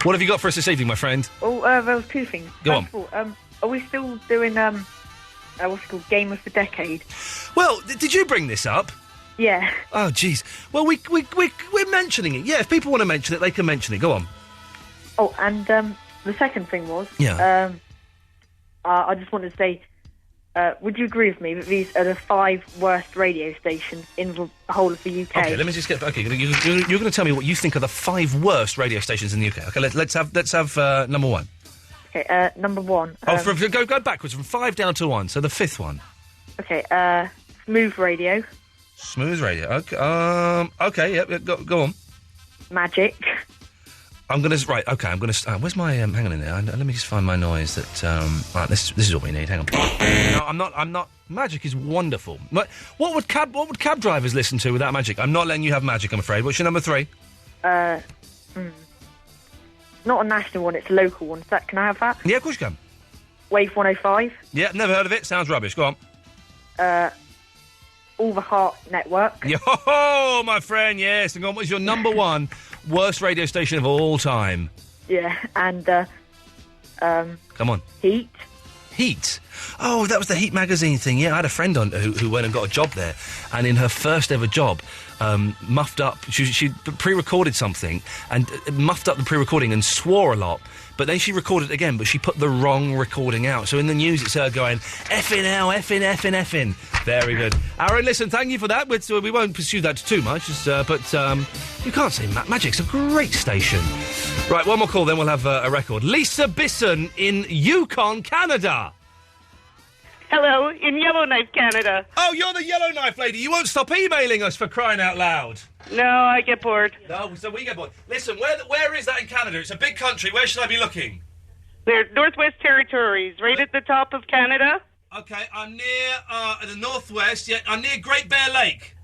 What have you got for us this evening, my friend? Oh, there was two things. Go on. First of all, are we still doing, what's it called, Game of the Decade? Well, did you bring this up? Yeah. Oh, jeez. Well, we're mentioning it. Yeah, if people want to mention it, they can mention it. Go on. Oh, and the second thing was... Yeah. I just wanted to say, would you agree with me that these are the 5 worst radio stations in the whole of the UK? Okay, let me just get... Okay, you're going to tell me what you think are the 5 worst radio stations in the UK. Okay, let's have number 1. Okay, number 1. Go backwards, from 5 down to 1, so the 5th one. Okay, Smooth Radio. Smooth Radio. Okay. Okay. Yep. Go on. Magic. I'm gonna. Right. Okay. I'm gonna. Where's my? Hang on in there. Let me just find my noise. That. Right. This is what we need. Hang on. No, I'm not. Magic is wonderful. What would cab drivers listen to without Magic? I'm not letting you have Magic, I'm afraid. What's your number 3? Not a national one. It's a local one. Can I have that? Yeah, of course you can. Wave 105. Yeah. Never heard of it. Sounds rubbish. Go on. All the Heart Network. Yo, my friend, yes. And what was your number 1 worst radio station of all time? Yeah, and Come on. Heat. Heat? Oh, that was the Heat magazine thing. Yeah, I had a friend on who went and got a job there, and in her first ever job, muffed up. She pre-recorded something and muffed up the pre-recording and swore a lot. But then she recorded it again, but she put the wrong recording out. So in the news, it's her going, effing hell, effing. Very good. Aaron, listen, thank you for that. We won't pursue that too much, but you can't say Magic's a great station. Right, one more call, then we'll have a record. Lisa Bisson in Yukon, Canada. Hello, in Yellowknife, Canada. Oh, you're the Yellowknife lady. You won't stop emailing us, for crying out loud. No, I get bored. No, so we get bored. Listen, where is that in Canada? It's a big country. Where should I be looking? There's Northwest Territories, right at the top of Canada. Okay, I'm near the northwest. Yeah, I'm near Great Bear Lake.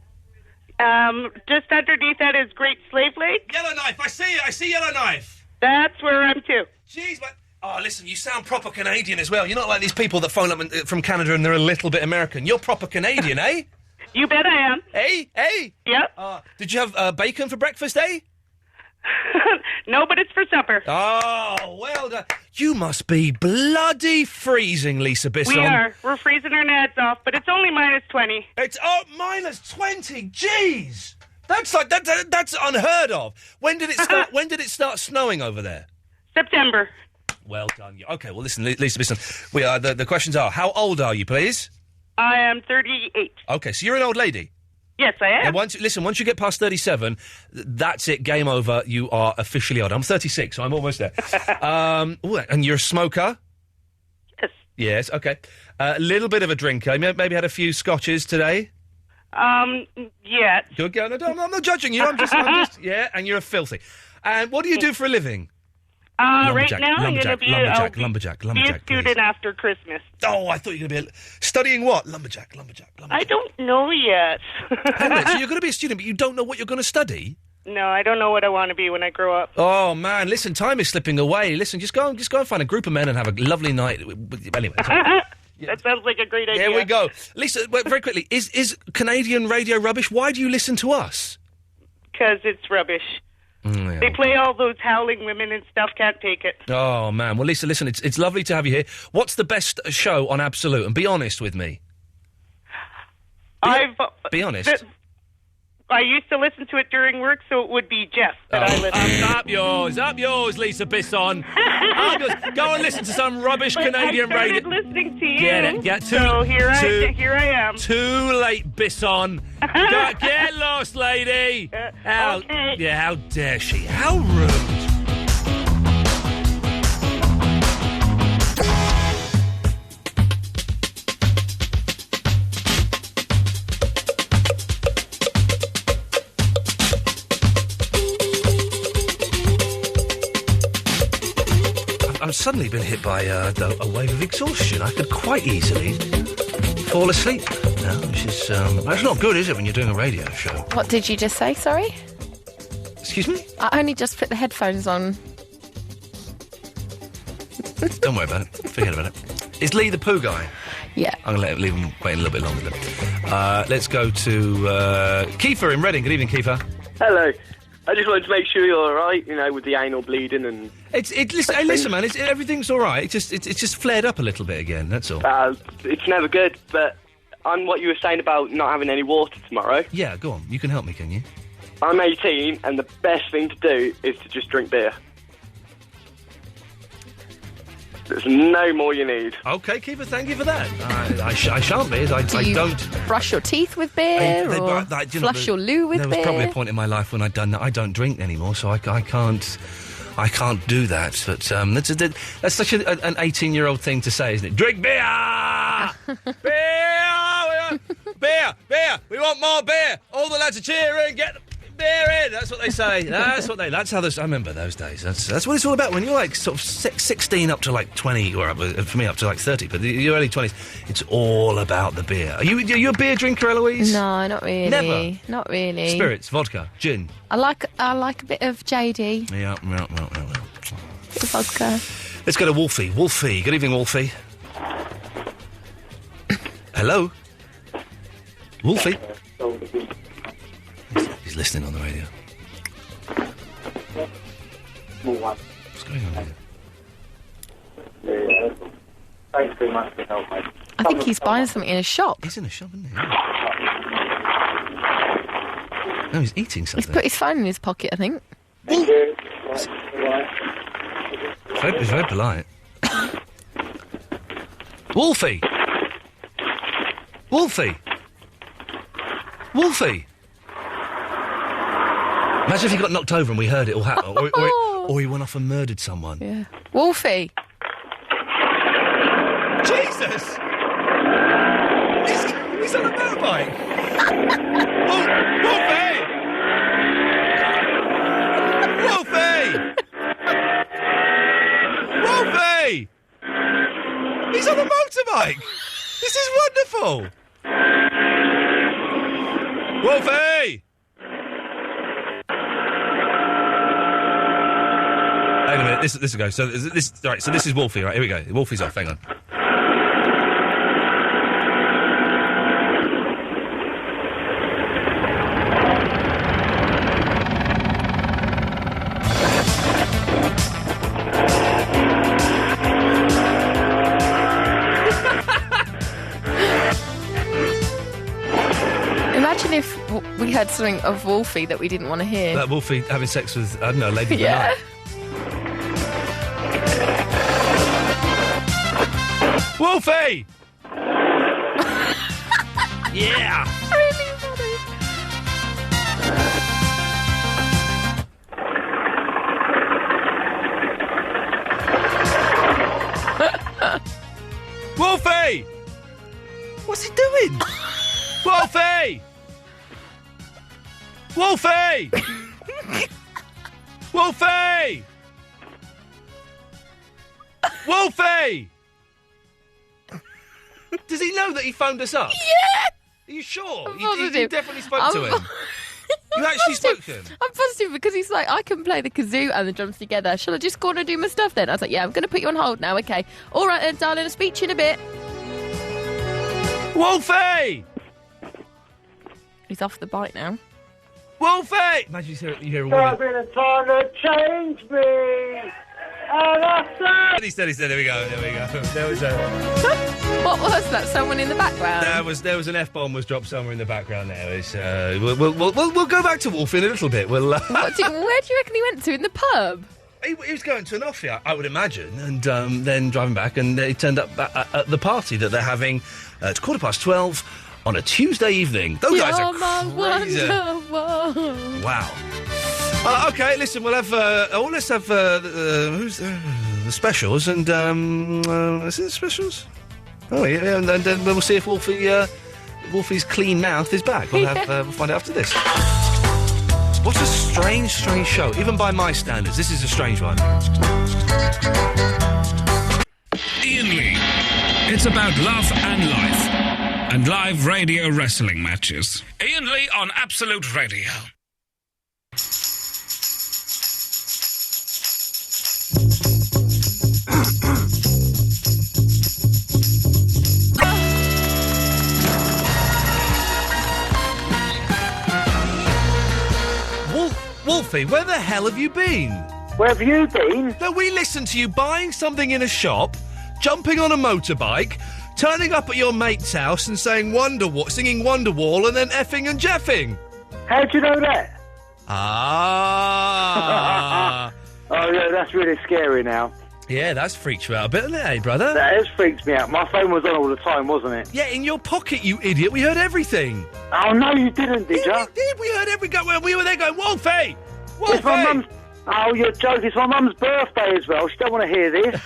Just underneath that is Great Slave Lake. Yellowknife, I see it. I see Yellowknife. That's where I'm too. Jeez, but... Oh, listen, you sound proper Canadian as well. You're not like these people that phone up from Canada and they're a little bit American. You're proper Canadian, eh? You bet I am. Hey? Yep. Did you have bacon for breakfast, eh? No, but it's for supper. Oh, well done. You must be bloody freezing, Lisa Bisson. We are. We're freezing our nads off, but it's only -20. It's -20. Jeez, that's like that's unheard of. When did it start? When did it start snowing over there? September. Well done. Okay. Well, listen, Lisa Bisson. We are. The questions are: how old are you, please? I am 38. Okay, so you're an old lady. Yes, I am. Yeah, once you get past 37, that's it, game over. You are officially old. I'm 36, so I'm almost there. And you're a smoker? Yes. Yes, okay. A little bit of a drinker. Maybe had a few scotches today? Yeah. Good girl. No, I'm not judging you. I'm just, yeah, and you're a filthy. And what do you do for a living? Right now I'm going to be lumberjack, a student after Christmas. Oh, I thought you were going to be studying what? Lumberjack. I don't know yet. Hang on, so you're going to be a student, but you don't know what you're going to study? No, I don't know what I want to be when I grow up. Oh, man, listen, time is slipping away. Listen, just go and find a group of men and have a lovely night. Anyway. That sounds like a great idea. There we go. Lisa, very quickly, is Canadian radio rubbish? Why do you listen to us? Because it's rubbish. Yeah. They play all those howling women and stuff. Can't take it. Oh, man. Well, Lisa, listen, it's lovely to have you here. What's the best show on Absolute? And be honest with me. Be honest. I used to listen to it during work, so it would be Jeff that I listened to. Up yours, Lisa Bisson. Go and listen to some rubbish but Canadian I radio. started listening to you. Get so here I am. Too late, Bisson. Get lost, lady. Okay. Yeah, how dare she? How rude. I've suddenly been hit by a wave of exhaustion. I could quite easily fall asleep. No, which is that's not good, is it, when you're doing a radio show? What did you just say? Sorry. Excuse me? I only just put the headphones on. Don't worry about it. Forget about it. Is Lee the poo guy? Yeah. I'm going to leave him waiting a little bit longer then. Let's go to Kiefer in Reading. Good evening, Kiefer. Hello. I just wanted to make sure you're all right, with the anal bleeding and... Listen, man, everything's all right. It's just flared up a little bit again, that's all. It's never good, but on what you were saying about not having any water tomorrow... Yeah, go on. You can help me, can you? I'm 18, and the best thing to do is to just drink beer. There's no more you need. Okay, Keeper, thank you for that. I shan't be. I don't brush your teeth with beer or flush your loo with beer. There was probably a point in my life when I'd done that. I don't drink anymore, so I can't do that. But that's such an 18-year-old thing to say, isn't it? Drink beer! Beer! We want more beer! All the lads are cheering, get the beer in! That's what they say. I remember those days. That's what it's all about when you're like sort of 16 up to like 20, or for me up to like 30, but your early 20s, it's all about the beer. Are you a beer drinker, Eloise? No, not really. Never? Not really. Spirits, vodka, gin? I like a bit of JD. Yeah. Bit of vodka. Let's go to Wolfie. Wolfie, good evening, Wolfie. Hello? Wolfie? He's listening on the radio. Let's going on here? Yeah. Thanks very much for help, mate. I think he's buying something in a shop. He's in a shop, isn't he? No, he's eating something. He's put his phone in his pocket, I think. Thank you. He's very polite. Wolfie! Wolfie! Wolfie! Imagine if he got knocked over and we heard it all happen. Or he went off and murdered someone. Yeah. Wolfie! Jesus! He's on a motorbike! Wolfie! Wolfie! Wolfie! He's on a motorbike! This is wonderful! Wolfie! Hang a minute, this will go. So this right, so this is Wolfie, right? Here we go. Wolfie's off, hang on. Imagine if we had something of Wolfie that we didn't want to hear. That Wolfie having sex with, I don't know, a lady of the Yeah. night. Wolfie! Yeah! Really funny. Wolfie! What's he doing? Wolfie! Wolfie! Wolfie! Wolfie! Does he know that he phoned us up? Yeah! Are you sure? I'm You positive. definitely spoke to him. You actually spoke to him? I'm positive because he's like, I can play the kazoo and the drums together. Shall I just go on and do my stuff then? I was like, yeah, I'm going to put you on hold now, okay. All right then, darling, I'll speak to you in a bit. Wolfie! He's off the bike now. Wolfie! Imagine you hear a There's woman. been a time to change me. And I said... Steady, there we go. There was a... What was that? Someone in the background? There was an F-bomb was dropped somewhere in the background there. It's, we'll go back to Wolfie in a little bit. Where do you reckon he went to? In the pub? He was going to an offie, I would imagine, and then driving back, and he turned up at the party that they're having at 12:15 on a Tuesday evening. Those guys are crazy. Wow. Okay, listen, we'll have. Let's have who's the specials, and is it the specials? Oh yeah, and then we'll see if Wolfie's clean mouth is back. We'll find out after this. What a strange show. Even by my standards, this is a strange one. Iain Lee. It's about love and life. And live radio wrestling matches. Iain Lee on Absolute Radio. Wolfie, where the hell have you been? Where have you been? No, we listened to you buying something in a shop, jumping on a motorbike, turning up at your mate's house and saying singing Wonderwall, and then effing and jeffing. How'd you know that? Ah. Oh, yeah, that's really scary now. Yeah, that's freaked you out a bit, hasn't it, eh, brother? That has freaked me out. My phone was on all the time, wasn't it? Yeah, in your pocket, you idiot. We heard everything. Oh, no, you didn't, did you? We did. We heard every go. We were there going, Wolfie! Wolfie! It's my mum's... Oh, you're joking. It's my mum's birthday as well. She don't want to hear this.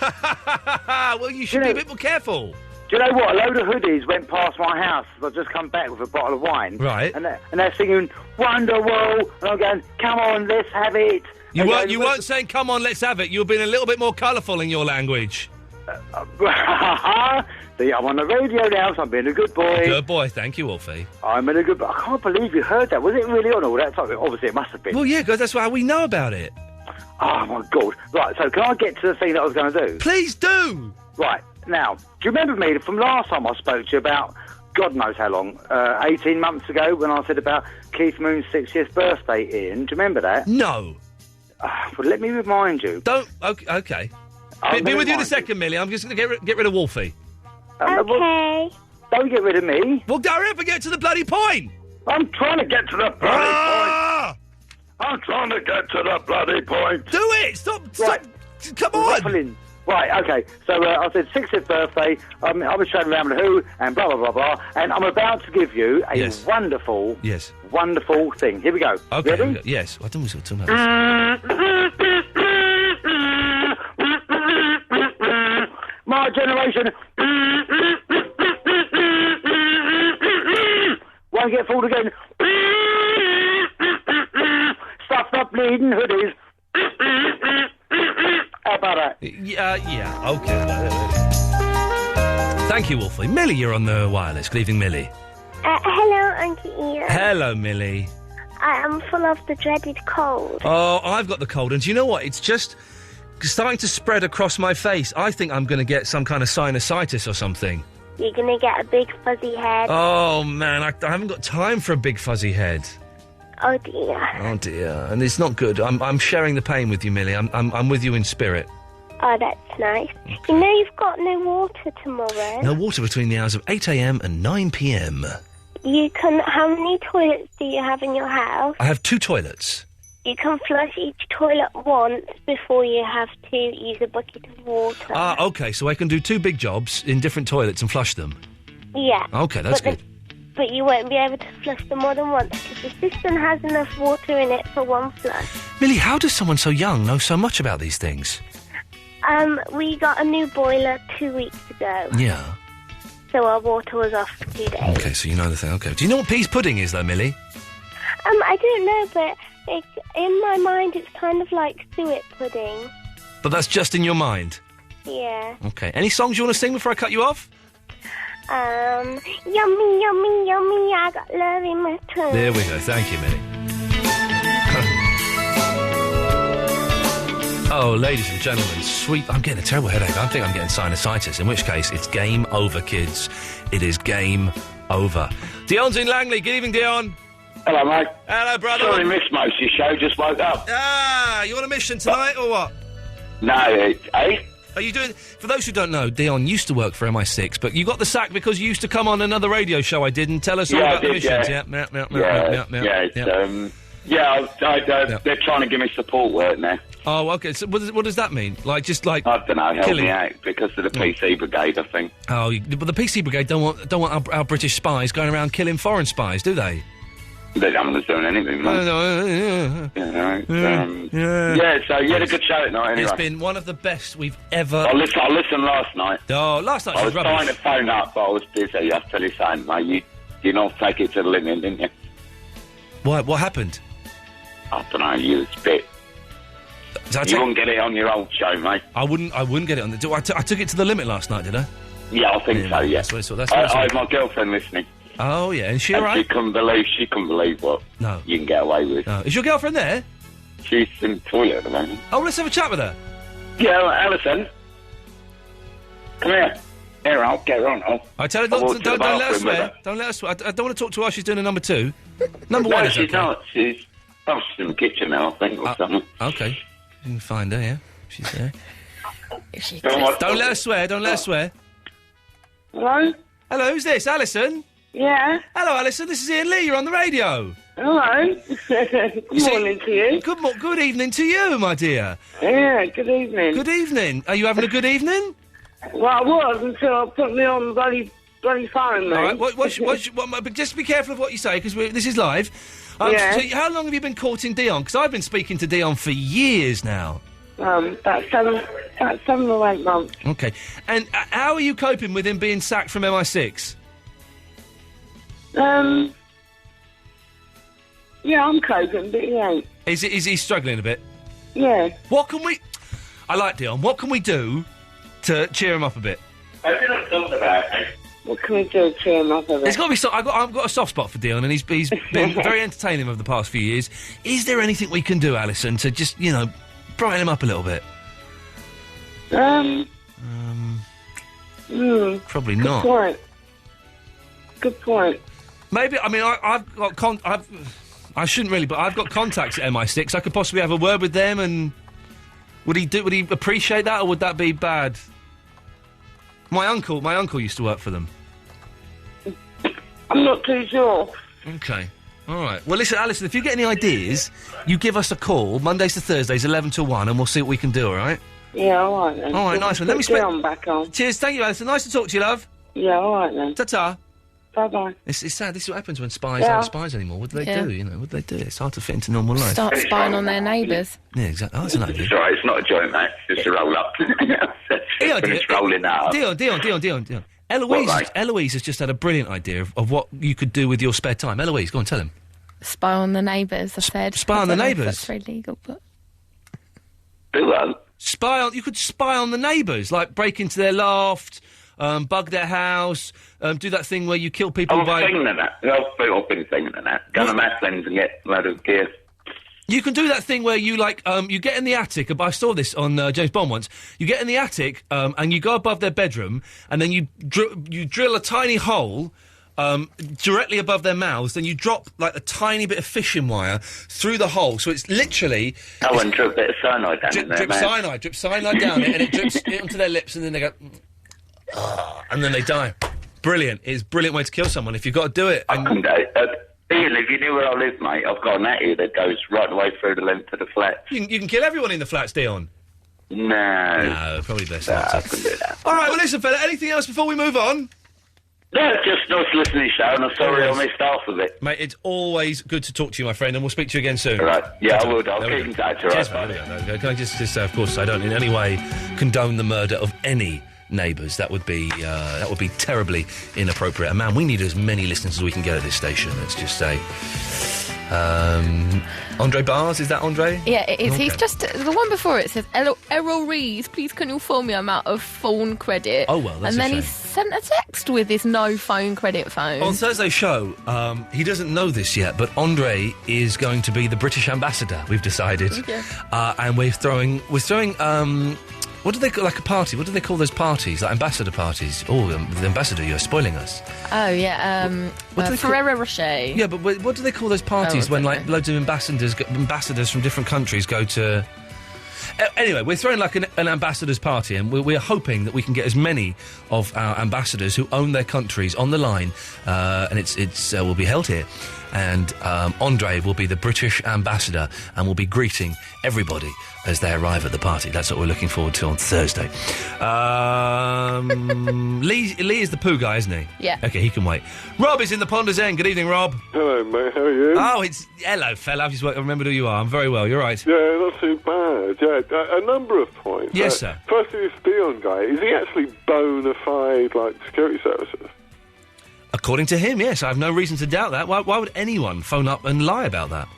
Well, you should be a bit more careful. Do you know what? A load of hoodies went past my house. I've just come back with a bottle of wine. Right. And they're singing Wonderwall. And I'm going, come on, let's have it. You weren't saying, come on, let's have it. You were being a little bit more colourful in your language. See, I'm on the radio now, so I'm being a good boy. Good boy, thank you, Wolfie. I'm in a good boy. I can't believe you heard that. Was it really on all that time? Obviously, it must have been. Well, yeah, because that's why we know about it. Oh, my God. Right, so can I get to the thing that I was going to do? Please do! Right, now, do you remember me from last time I spoke to you about, God knows how long, 18 months ago, when I said about Keith Moon's 60th birthday, Ian? Do you remember that? No. Well, let me remind you. Don't. Okay. I'll Be with you in a remind second, Millie. I'm just going to get rid of Wolfie. Okay. Don't get rid of me. Well, hurry up and get to the bloody point. I'm trying to get to the bloody point. I'm trying to get to the bloody point. Do it. Stop. Right. Come on. Ruffling. Right, okay. So I said 60th birthday. I was showing around with who and blah, blah, blah, blah. And I'm about to give you a wonderful, wonderful thing. Here we go. Okay. Ready? Yes. I don't want to talk about My generation won't get fooled again. Stuffed up bleeding hoodies. How about that? Yeah, okay. Thank you, Wolfie. Millie, you're on the wireless. Good evening, Millie. Hello, Uncle Ian. Hello, Millie. I am full of the dreaded cold. Oh, I've got the cold, and do you know what? It's just starting to spread across my face. I think I'm going to get some kind of sinusitis or something. You're going to get a big fuzzy head. Oh, man, I haven't got time for a big fuzzy head. Oh, dear. Oh, dear. And it's not good. I'm sharing the pain with you, Millie. I'm with you in spirit. Oh, that's nice. Okay. You know you've got no water tomorrow. No water between the hours of 8 a.m. and 9 p.m. You can... How many toilets do you have in your house? I have 2 toilets. You can flush each toilet once before you have to use a bucket of water. Ah, OK, so I can do 2 big jobs in different toilets and flush them. Yeah. OK, that's good. But you won't be able to flush them more than once because the system has enough water in it for one flush. Millie, how does someone so young know so much about these things? We got a new boiler 2 weeks ago. Yeah. So our water was off for 2 days. OK, so you know the thing. OK. Do you know what peas pudding is, though, Millie? I don't know, but in my mind it's kind of like suet pudding. But that's just in your mind? Yeah. OK. Any songs you want to sing before I cut you off? Yummy, yummy, yummy, I got love in my tongue. There we go. Thank you, Millie. Oh, ladies and gentlemen, sweet... I'm getting a terrible headache. I think I'm getting sinusitis, in which case it's game over, kids. It is game over. Dion's in Langley. Good evening, Dion. Hello, mate. Hello, brother. Sorry, missed most of your show. Just woke up. Ah, you on a mission tonight, or what? No, eh? Are you doing... For those who don't know, Dion used to work for MI6, but you got the sack because you used to come on another radio show I did and tell us all about the missions. They're trying to give me support work now. Oh, OK. So what does that mean? Like, just like... I don't know, help killing me out, because of the PC Brigade, I think. Oh, but the PC Brigade don't want our British spies going around killing foreign spies, do they? They haven't done anything, mate. So you had a good show at night, anyway. It's been one of the best we've ever... I listened last night. Oh, last night I was rubbish. trying to phone up, but I was busy. I tell you something, mate. You not take it to the limit, didn't you? What happened? I don't know, you was a bit... You wouldn't get it on your old show, mate. I wouldn't get it on the... I took it to the limit last night, did I? Yeah, I think so, yeah. That's what I had my girlfriend listening. Oh, yeah, and she and alright? She couldn't believe what you can get away with. No. Is your girlfriend there? She's in the toilet at the moment. Oh, let's have a chat with her. Yeah, Alison. Come here. Here, I'll get her on. I tell her, don't let her swear. Don't let her swear. I don't want to talk to her while she's doing a number 2. Number 1 is she's okay. Not. She's in the kitchen now, I think, or something. Okay. You can find her, yeah. She's there. Don't let her swear. Don't let her swear. Hello? Hello, who's this? Alison? Yeah. Hello, Alison. This is Iain Lee. You're on the radio. Hello. Good morning to you. Good evening to you, my dear. Yeah, good evening. Good evening. Are you having a good evening? Well, I was until I put me on bloody phone, mate. All right, but just be careful of what you say, because this is live. Yeah. So how long have you been courting Dion? Because I've been speaking to Dion for years now. About 7 or 8 months. Okay. And how are you coping with him being sacked from MI6? Yeah, I'm coping, but he ain't. Is he struggling a bit? Yeah. What can we... I like Dion. What can we do to cheer him up a bit? I've been thought about it. What can we do to cheer him up a bit? It's got to be... I've got a soft spot for Dion, and he's been very entertaining over the past few years. Is there anything we can do, Alison, to just, brighten him up a little bit? Probably not. Good point. Maybe, I've got... I shouldn't really, but I've got contacts at MI6. I could possibly have a word with them, and would he appreciate that, or would that be bad? My uncle used to work for them. I'm not too sure. Okay. All right. Well, listen, Alison, if you get any ideas, you give us a call, Mondays to Thursdays, 11 to 1, and we'll see what we can do, all right? Yeah, all right then. All right, nice one. Let me Dion back on. Cheers, thank you, Alison. Nice to talk to you, love. Yeah, all right then. Ta-ta. Bye-bye. It's sad. This is what happens when spies Yeah. aren't spies anymore. What do they do, you know? What do they do? It's hard to fit into normal life. Start spying on their neighbours. Yeah, exactly. Oh, that's an idea. It's all right, it's not a joint, mate. It's just a roll-up. Finish rolling that up. Dion. Eloise has just had a brilliant idea of what you could do with your spare time. Eloise, go on, tell him. Spy on the neighbours, I said. Spy on the I don't know if neighbours? That's very legal, but... Do that. You could spy on the neighbours, like break into their loft, bug their house, do that thing where you kill people by... I've been thinking of that. Go to Masslands and get a load of gear. You can do that thing where you, you get in the attic. I saw this on James Bond once. You get in the attic, and you go above their bedroom, and then you drill a tiny hole directly above their mouths, then you drop, a tiny bit of fishing wire through the hole, so it's literally... Oh, and drip a bit of cyanide down in there, man. Drip cyanide down it, and it drips it onto their lips, and then they go... and then they die. Brilliant. It's a brilliant way to kill someone if you've got to do it. I couldn't do it. Ian, if you knew where I live, mate, I've got an atty that goes right the way through the length of the flat. You can kill everyone in the flats, Dion. No, probably best no, not I to. couldn't do that. All right, well, listen, fella, anything else before we move on? No, just nice listening show, and I'm sorry I missed half of it. Mate, it's always good to talk to you, my friend, and we'll speak to you again soon. All right, yeah, I will. I'll There we keep in go. touch, all Cheers, right, mate. There we go. Can I just say, of course, I don't in any way condone the murder of any neighbours. That would be terribly inappropriate. And man, we need as many listeners as we can get at this station. Let's just say. Andre Bars, is that Andre? Yeah, it is. Okay. He's just... The one before it says, Errol Rees, please can you phone me? I'm out of phone credit. Oh, well, that's And a then shame. he sent a text with his no phone credit phone. On Thursday's show, he doesn't know this yet, but Andre is going to be the British ambassador, we've decided. Yeah. And we're throwing, what do they call, like a party? What do they call those parties? Like ambassador parties? Oh, the ambassador, you're spoiling us. Oh, yeah, What do they call- Ferrero Rocher. Yeah, but what do they call those parties when, loads of ambassadors from different countries go to... Anyway, we're throwing an ambassadors party, and we're hoping that we can get as many of our ambassadors who own their countries on the line, and it's will be held here. And Andre will be the British ambassador and will be greeting everybody as they arrive at the party. That's what we're looking forward to on Thursday. Lee is the poo guy, isn't he? Yeah. Okay, he can wait. Rob is in the Ponders End. Good evening, Rob. Hello, mate. How are you? Oh, hello, fella. I've just remembered who you are. I'm very well. You're right. Yeah, not too bad. Yeah, a number of points. Yes, sir. Firstly, this Dion guy, is he actually bona fide, security services? According to him, yes. I have no reason to doubt that. Why would anyone phone up and lie about that?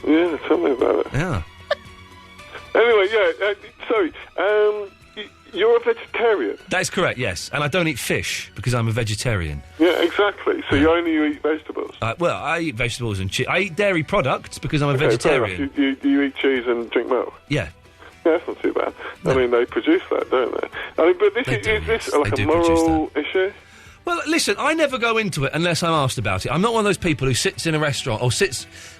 Yeah, tell me about it. Yeah. Anyway, you're a vegetarian? That is correct, yes. And I don't eat fish because I'm a vegetarian. Yeah, exactly. So you only eat vegetables? Well, I eat vegetables and cheese. I eat dairy products because I'm a Okay, vegetarian. fair enough. You eat cheese and drink milk? Yeah. Yeah, that's not too bad. I mean, they produce that, don't they? I mean, but is this like a moral issue? Well, listen, I never go into it unless I'm asked about it. I'm not one of those people who sits in a restaurant or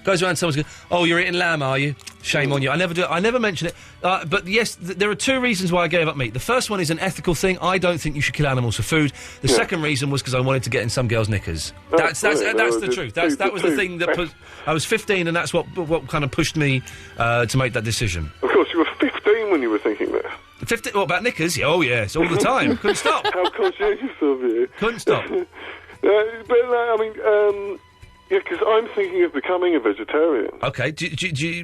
goes around to someone's goes, "Oh, you're eating lamb, are you? Shame on you." I never do it. I never mention it. But yes, there are two reasons why I gave up meat. The first one is an ethical thing. I don't think you should kill animals for food. The second reason was because I wanted to get in some girl's knickers. That's the truth. That was the thing that I was 15, and that's what kind of pushed me to make that decision. Of course, you were 15 when you were thinking that. 15? What, about knickers? Oh, yes, all the time. Couldn't stop. How conscientious of you. Couldn't stop. Because I'm thinking of becoming a vegetarian. Okay,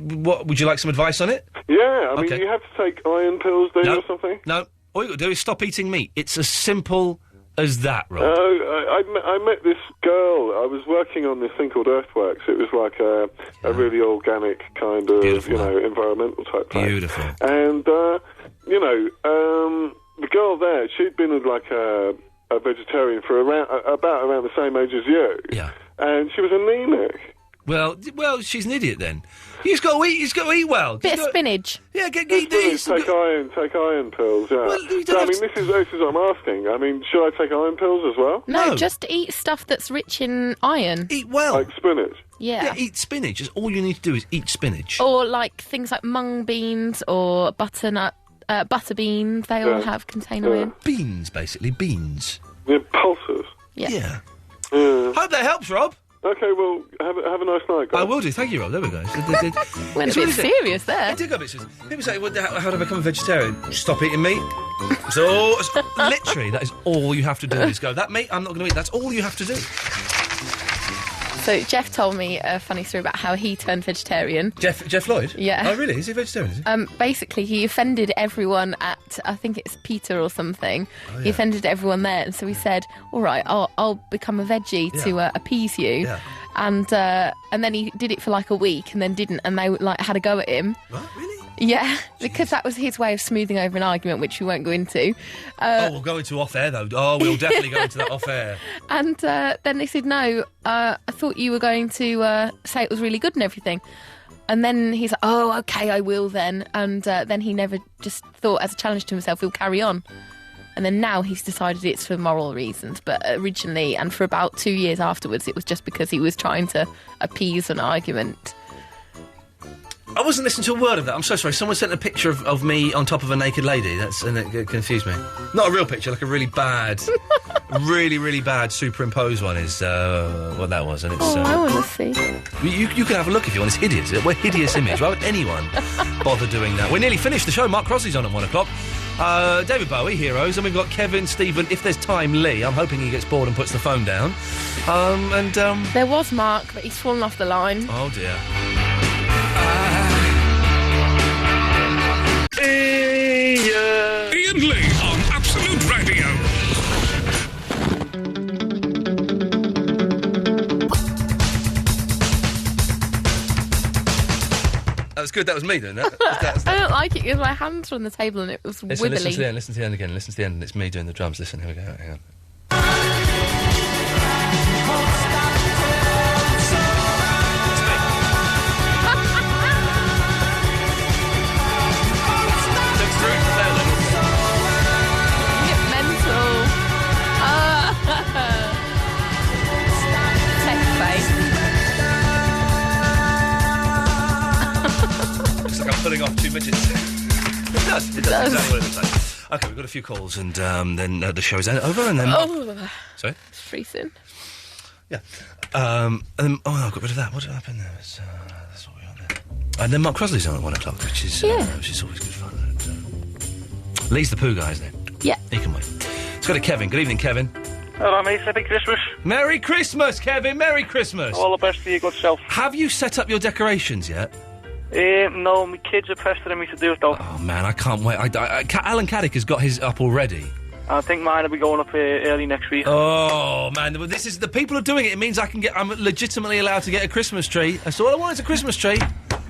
what, would you like some advice on it? Yeah, I mean, Okay. you have to take iron pills, do you, or something? No, all you got to do is stop eating meat. It's as simple as that, Rob. I met this girl. I was working on this thing called Earthworks. It was like a really organic kind of, environmental type place. Beautiful. And, the girl there, she'd been a vegetarian for about around the same age as you. Yeah. And she was anemic. Well, she's an idiot then. He's got to eat. He's got to eat well. Bit of spinach. Yeah, Take iron pills. Yeah. Well, you So, don't I mean, this is what I'm asking. I mean, should I take iron pills as well? No, just eat stuff that's rich in iron. Eat well. Like spinach. Yeah. Eat spinach. That's all you need to do is eat spinach. Or like things like mung beans or butter beans. They all contain iron. Beans, basically beans. Yeah, pulses. Yeah. Hope that helps, Rob. Okay, well, have a nice night, guys. I will do. Thank you, Rob. There we go. Went a bit serious there. It did go a bit serious. People say, how do I become a vegetarian? Stop eating meat. So, literally, that is all you have to do is go, that meat, I'm not going to eat. That's all you have to do. So Jeff told me a funny story about how he turned vegetarian. Jeff Lloyd? Yeah. Oh, really? Is he a vegetarian, is he? Basically, he offended everyone at, I think it's Peter or something. Oh, He offended everyone there, and so he said, all right, I'll become a veggie to appease you. Yeah. And then he did it for like a week and then didn't, and they like had a go at him. What? Really? Yeah, because that was his way of smoothing over an argument, which we won't go into. We'll go into off-air, though. Oh, we'll definitely go into that off-air. And then they said, no, I thought you were going to say it was really good and everything. And then he's like, oh, OK, I will then. And then he never just thought, as a challenge to himself, he'll carry on. And then now he's decided it's for moral reasons. But originally, and for about 2 years afterwards, it was just because he was trying to appease an argument. I wasn't listening to a word of that. I'm so sorry. Someone sent a picture of me on top of a naked lady. And it confused me. Not a real picture, like a really bad, really bad superimposed one is what that was. And it's. I want to see. You can have a look if you want. It's hideous. We're a hideous image. Why would anyone bother doing that? We're nearly finished the show. Mark Crosley's on at 1 o'clock. David Bowie, Heroes, and we've got Kevin, Stephen, if there's time, Lee. I'm hoping he gets bored and puts the phone down. There was Mark, but he's fallen off the line. Oh, dear. Iain Lee on Absolute Radio. That was good. That was me doing that. I don't like it because my hands were on the table and it was wibbly. Listen to the end. Listen to the end again. Listen to the end. And it's me doing the drums. Listen. Here we go. Hang on. Pulling off 2 midgets. It does exactly what it looks like. OK, we've got a few calls and then the show's over and then... Sorry? It's freezing. Yeah. And then, I got rid of that. What did happen there? That's what we got there. And then Mark Crosley's on at 1 o'clock, which is always good fun. Lee's the poo guy, isn't it? Yeah. He can wait. Let's go to Kevin. Good evening, Kevin. Hello, mate. Happy Christmas. Merry Christmas, Kevin. Merry Christmas. All the best for your good self. Have you set up your decorations yet? No, my kids are pestering me to do it, though. Oh, man, I can't wait. Alan Caddick has got his up already. I think mine will be going up early next week. Oh, man, this is... The people are doing it. It means I'm legitimately allowed to get a Christmas tree. That's all I want is a Christmas tree.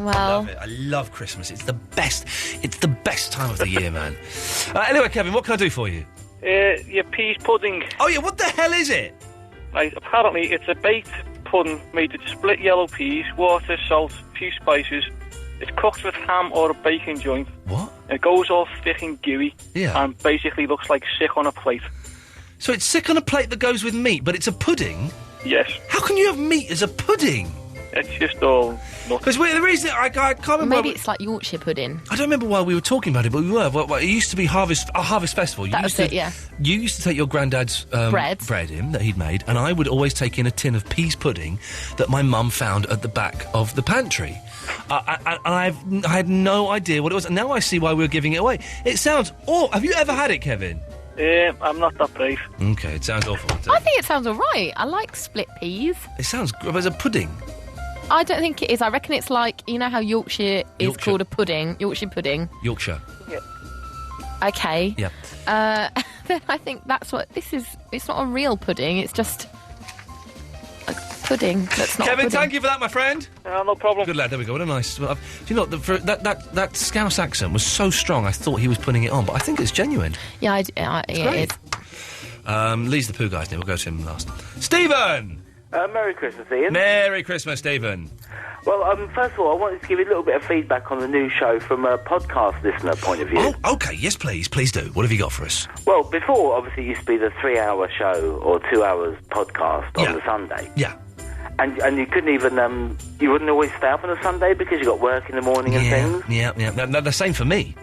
Well... I love Christmas. It's the best. It's the best time of the year, man. Anyway, Kevin, what can I do for you? Your peas pudding. Oh, yeah, what the hell is it? Right, apparently it's a baked pudding made with split yellow peas, water, salt, a few spices. It's cooked with ham or a bacon joint. What? It goes all thick and gooey. Yeah. And basically looks like sick on a plate. So it's sick on a plate that goes with meat, but it's a pudding? Yes. How can you have meat as a pudding? It's just all nuts. Because the reason I can't remember... Maybe it's like Yorkshire pudding. I don't remember why we were talking about it, but we were. Well, it used to be Harvest Festival. That was it, yeah. You used to take your granddad's bread in that he'd made, and I would always take in a tin of peas pudding that my mum found at the back of the pantry. I had no idea what it was, and now I see why we were giving it away. It sounds awful. Have you ever had it, Kevin? I'm not that brave. Okay, it sounds awful. I think it sounds alright. I like split peas. It sounds... As a pudding. I don't think it is. I reckon it's like, you know how Yorkshire is called a pudding? Yorkshire pudding. Yorkshire. Yeah. Okay. Yeah. Then I think that's what this is. It's not a real pudding. It's just a pudding. That's not Kevin, a pudding. thank you for that, my friend. No problem. Good lad. There we go. What a nice... Well, do you know, that Scouse accent was so strong, I thought he was putting it on, but I think it's genuine. Yeah, it is. Lee's the poo guy's name. We'll go to him last. Stephen! Merry Christmas, Ian. Merry Christmas, Stephen. Well, first of all, I wanted to give you a little bit of feedback on the new show from a podcast listener point of view. Oh, OK, yes, please do. What have you got for us? Well, before, obviously, it used to be the 3-hour show or 2 hours podcast on the Sunday. Yeah. And you couldn't even, you wouldn't always stay up on a Sunday because you got work in the morning and things. Yeah. No, the same for me.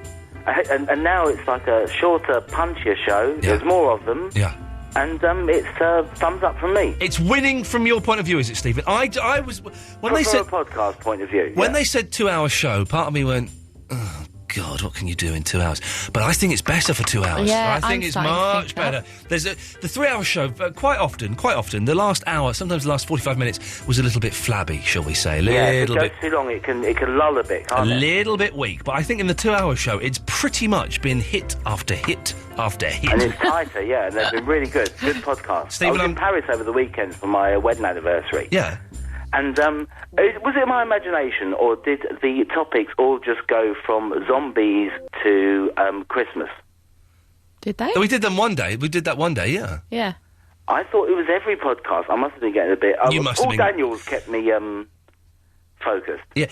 And now it's like a shorter, punchier show. Yeah. There's more of them. Yeah. And it's thumbs up from me. It's winning from your point of view, is it, Stephen? I was... When they said... From a podcast point of view, When they said 2-hour show, part of me went... Oh, God, what can you do in 2 hours? But I think it's better for 2 hours. Yeah, I think it's much better. There's the 3-hour show, quite often, the last hour, sometimes the last 45 minutes, was a little bit flabby, shall we say. If it goes too long, it can lull a bit, can't it? A little bit weak. But I think in the 2-hour show, it's pretty much been hit after hit after hit. And it's tighter, and they've been really good. Good podcast. Stephen, I was in Paris over the weekend for my wedding anniversary. Yeah. And was it my imagination, or did the topics all just go from zombies to Christmas? Did they? We did them one day. We did that one day, yeah. Yeah. I thought it was every podcast. I must have been getting a bit... You must have been... Daniels kept me focused. Yeah,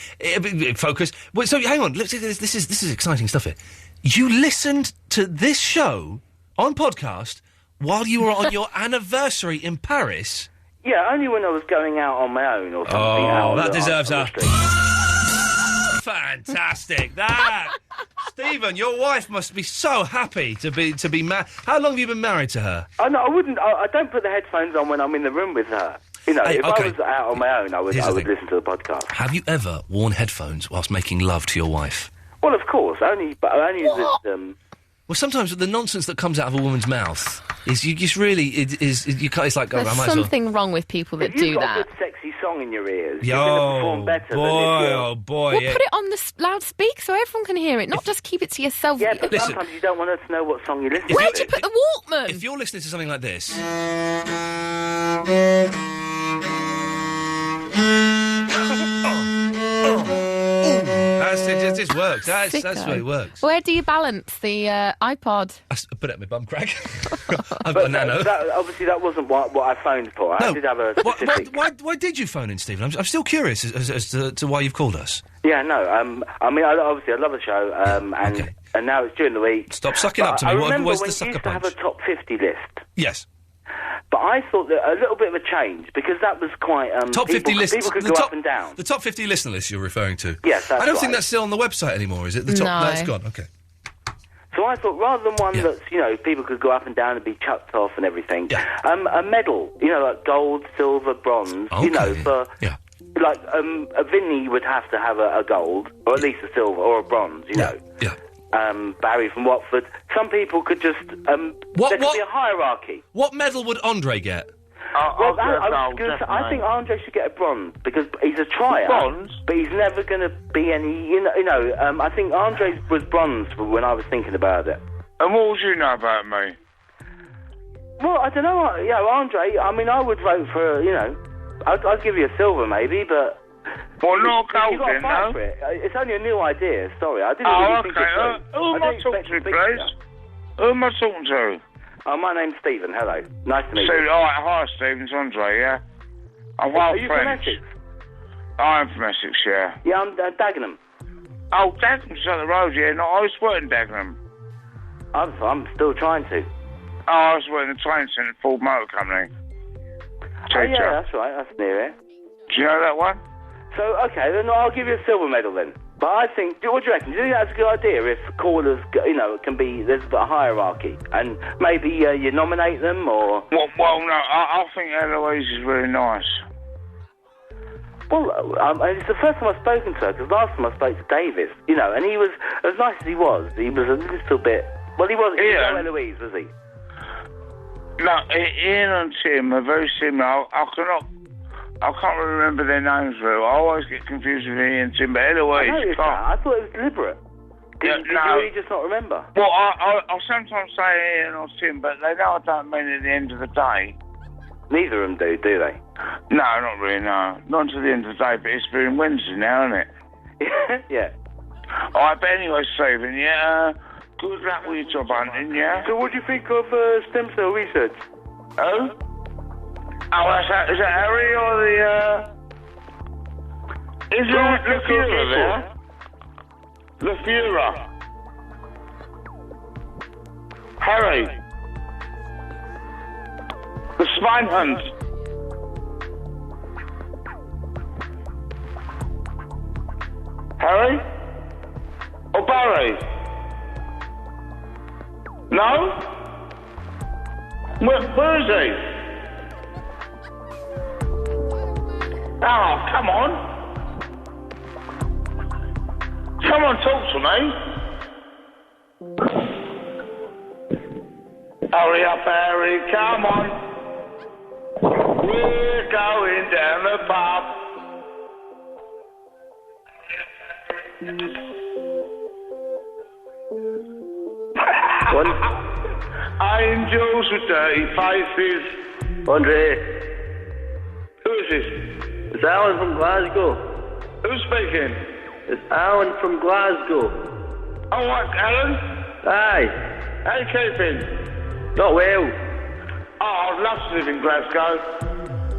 focused. Well, so, hang on. This is exciting stuff here. You listened to this show on podcast while you were on your anniversary in Paris... Yeah, only when I was going out on my own or something. Oh, that deserves a... Fantastic. That... Stephen, your wife must be so happy to be married. How long have you been married to her? Oh, no, I wouldn't... I don't put the headphones on when I'm in the room with her. You know, if I was out on my own, I would listen to the podcast. Have you ever worn headphones whilst making love to your wife? Well, of course. Only with... Well, sometimes with the nonsense that comes out of a woman's mouth is you just really it's like there's something wrong with people that do that. You've got a good sexy song in your ears. Yo, you're going to perform better oh boy! Well, put it on the loudspeaker so everyone can hear it. Not just keep it to yourself. Yeah, but sometimes you don't want us to know what song you're listening to. Where'd you put the Walkman? If you're listening to something like this. It just works. That's the way it works. Where do you balance the iPod? I put it at my bum crack. I've got a nano. Obviously, that wasn't what I phoned for. I did have a specific... Why did you phone in, Stephen? I'm still curious as to why you've called us. Yeah, no. I mean, obviously, I love the show, and now it's during the week. Stop sucking up to me. I remember what's when the sucker you used to punch? have a top 50 list. Yes. But I thought that a little bit of a change, because that was quite... top 50 lists. People could go up and down. The top 50 listener list you're referring to? Yes, that's I don't right. think that's still on the website anymore, is it? No. That's gone, OK. So I thought, rather than one that's, people could go up and down and be chucked off and everything, a medal, like gold, silver, bronze, Okay. for... Yeah. Like, a Vinny would have to have a gold, or at least a silver, or a bronze, know. Yeah. Barry from Watford. Some people could just... there could be a hierarchy. What medal would Andre get? I think Andre should get a bronze, because he's a tryer. Bronze? But he's never going to be any... I think Andre was bronze when I was thinking about it. And what would you know about me? Well, I don't know. Andre, I mean, I would vote for, I'd give you a silver maybe, but... Well, not gold then, no? It's only a new idea, sorry. I didn't really think it through. Who am I talking to, please? Who am I talking to? Oh, my name's Stephen, hello. Nice to meet you. All right, hi, Stephen, it's Andre, yeah? I'm Are you from Essex? I am from Essex, yeah. Yeah, I'm Dagenham. Oh, Dagenham's on the road, yeah. No, I was working Dagenham. I'm still trying to. Oh, I was working at the train centre, Ford Motor Company. Oh, yeah, that's right, that's near it. Do you know that one? So, okay, then I'll give you a silver medal then. But I think, what do you reckon? Do you think that's a good idea if callers, can be, there's a hierarchy? And maybe you nominate them, or... Well, no, I think Eloise is really nice. Well, it's the first time I've spoken to her, because last time I spoke to Davis, and he was, as nice as he was a little bit... Well, he was no Eloise, was he? No, Ian and Tim are very similar. I can't remember their names well. I always get confused with Ian and Tim, but Eloise... I noticed that. I thought it was deliberate. Did you really just not remember? Well, I sometimes say Ian or Tim, but they know I don't mean at the end of the day. Neither of them do they? No, not really, no. Not until the end of the day, but it's been Wednesday now, isn't it? Yeah. All right, but anyway, Stephen, good luck with your job hunting, yeah? So what do you think of stem cell research? Oh? Oh, is that Harry or the, Is there Le Fuhrer there? Le Fuhrer. Harry. The Swine Hunt. Harry? Or Barry? No? Where is he? Oh, come on. Come on, talk to me. Hurry up, Harry, come on. We're going down the pub. Angels with dirty faces. Andre. Who is this? It's Alan from Glasgow. Who's speaking? It's Alan from Glasgow. Oh, what, Alan? Aye. How you keeping? Not well. Oh, I'd love to live in Glasgow.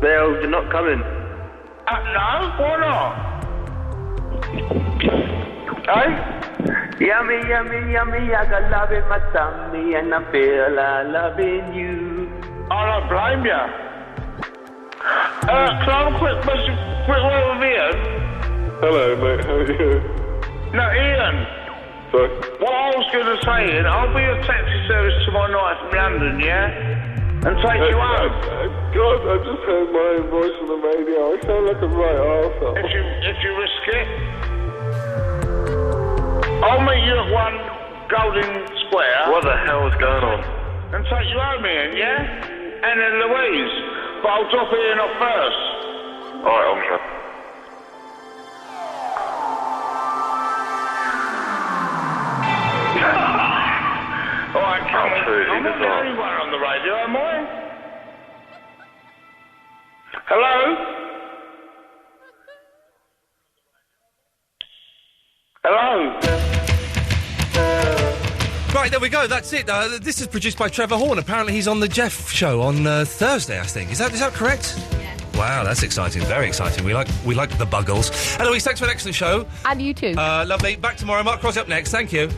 Well, you're not coming. No? Why not? Hey? Yummy, yummy, yummy, I got love in my tummy and I feel like loving you. I don't blame you. Can I have a quick word with Ian? Hello, mate, how are you? No, Ian. Sorry? What I was going to say, Ian, I'll be your taxi service tomorrow night from London, yeah? And take you home. God, I just heard my own voice on the radio. I sound like a right arsehole. If you risk it. I'll meet you at 1 Golden Square. What the hell is going on? And take you home, Ian, yeah? And then Louise. But I'll drop Ian off first. Alright, I'm sure. Alright, come on. I'm not the only one on the radio, am I? Hello? Hello? Right, there we go. That's it. This is produced by Trevor Horn. Apparently he's on the Jeff show on Thursday, I think. Is that correct? Yeah. Wow, that's exciting. Very exciting. We like the Buggles. Eloise, thanks for an excellent show. And you too. Lovely. Back tomorrow. Mark Crosby up next. Thank you.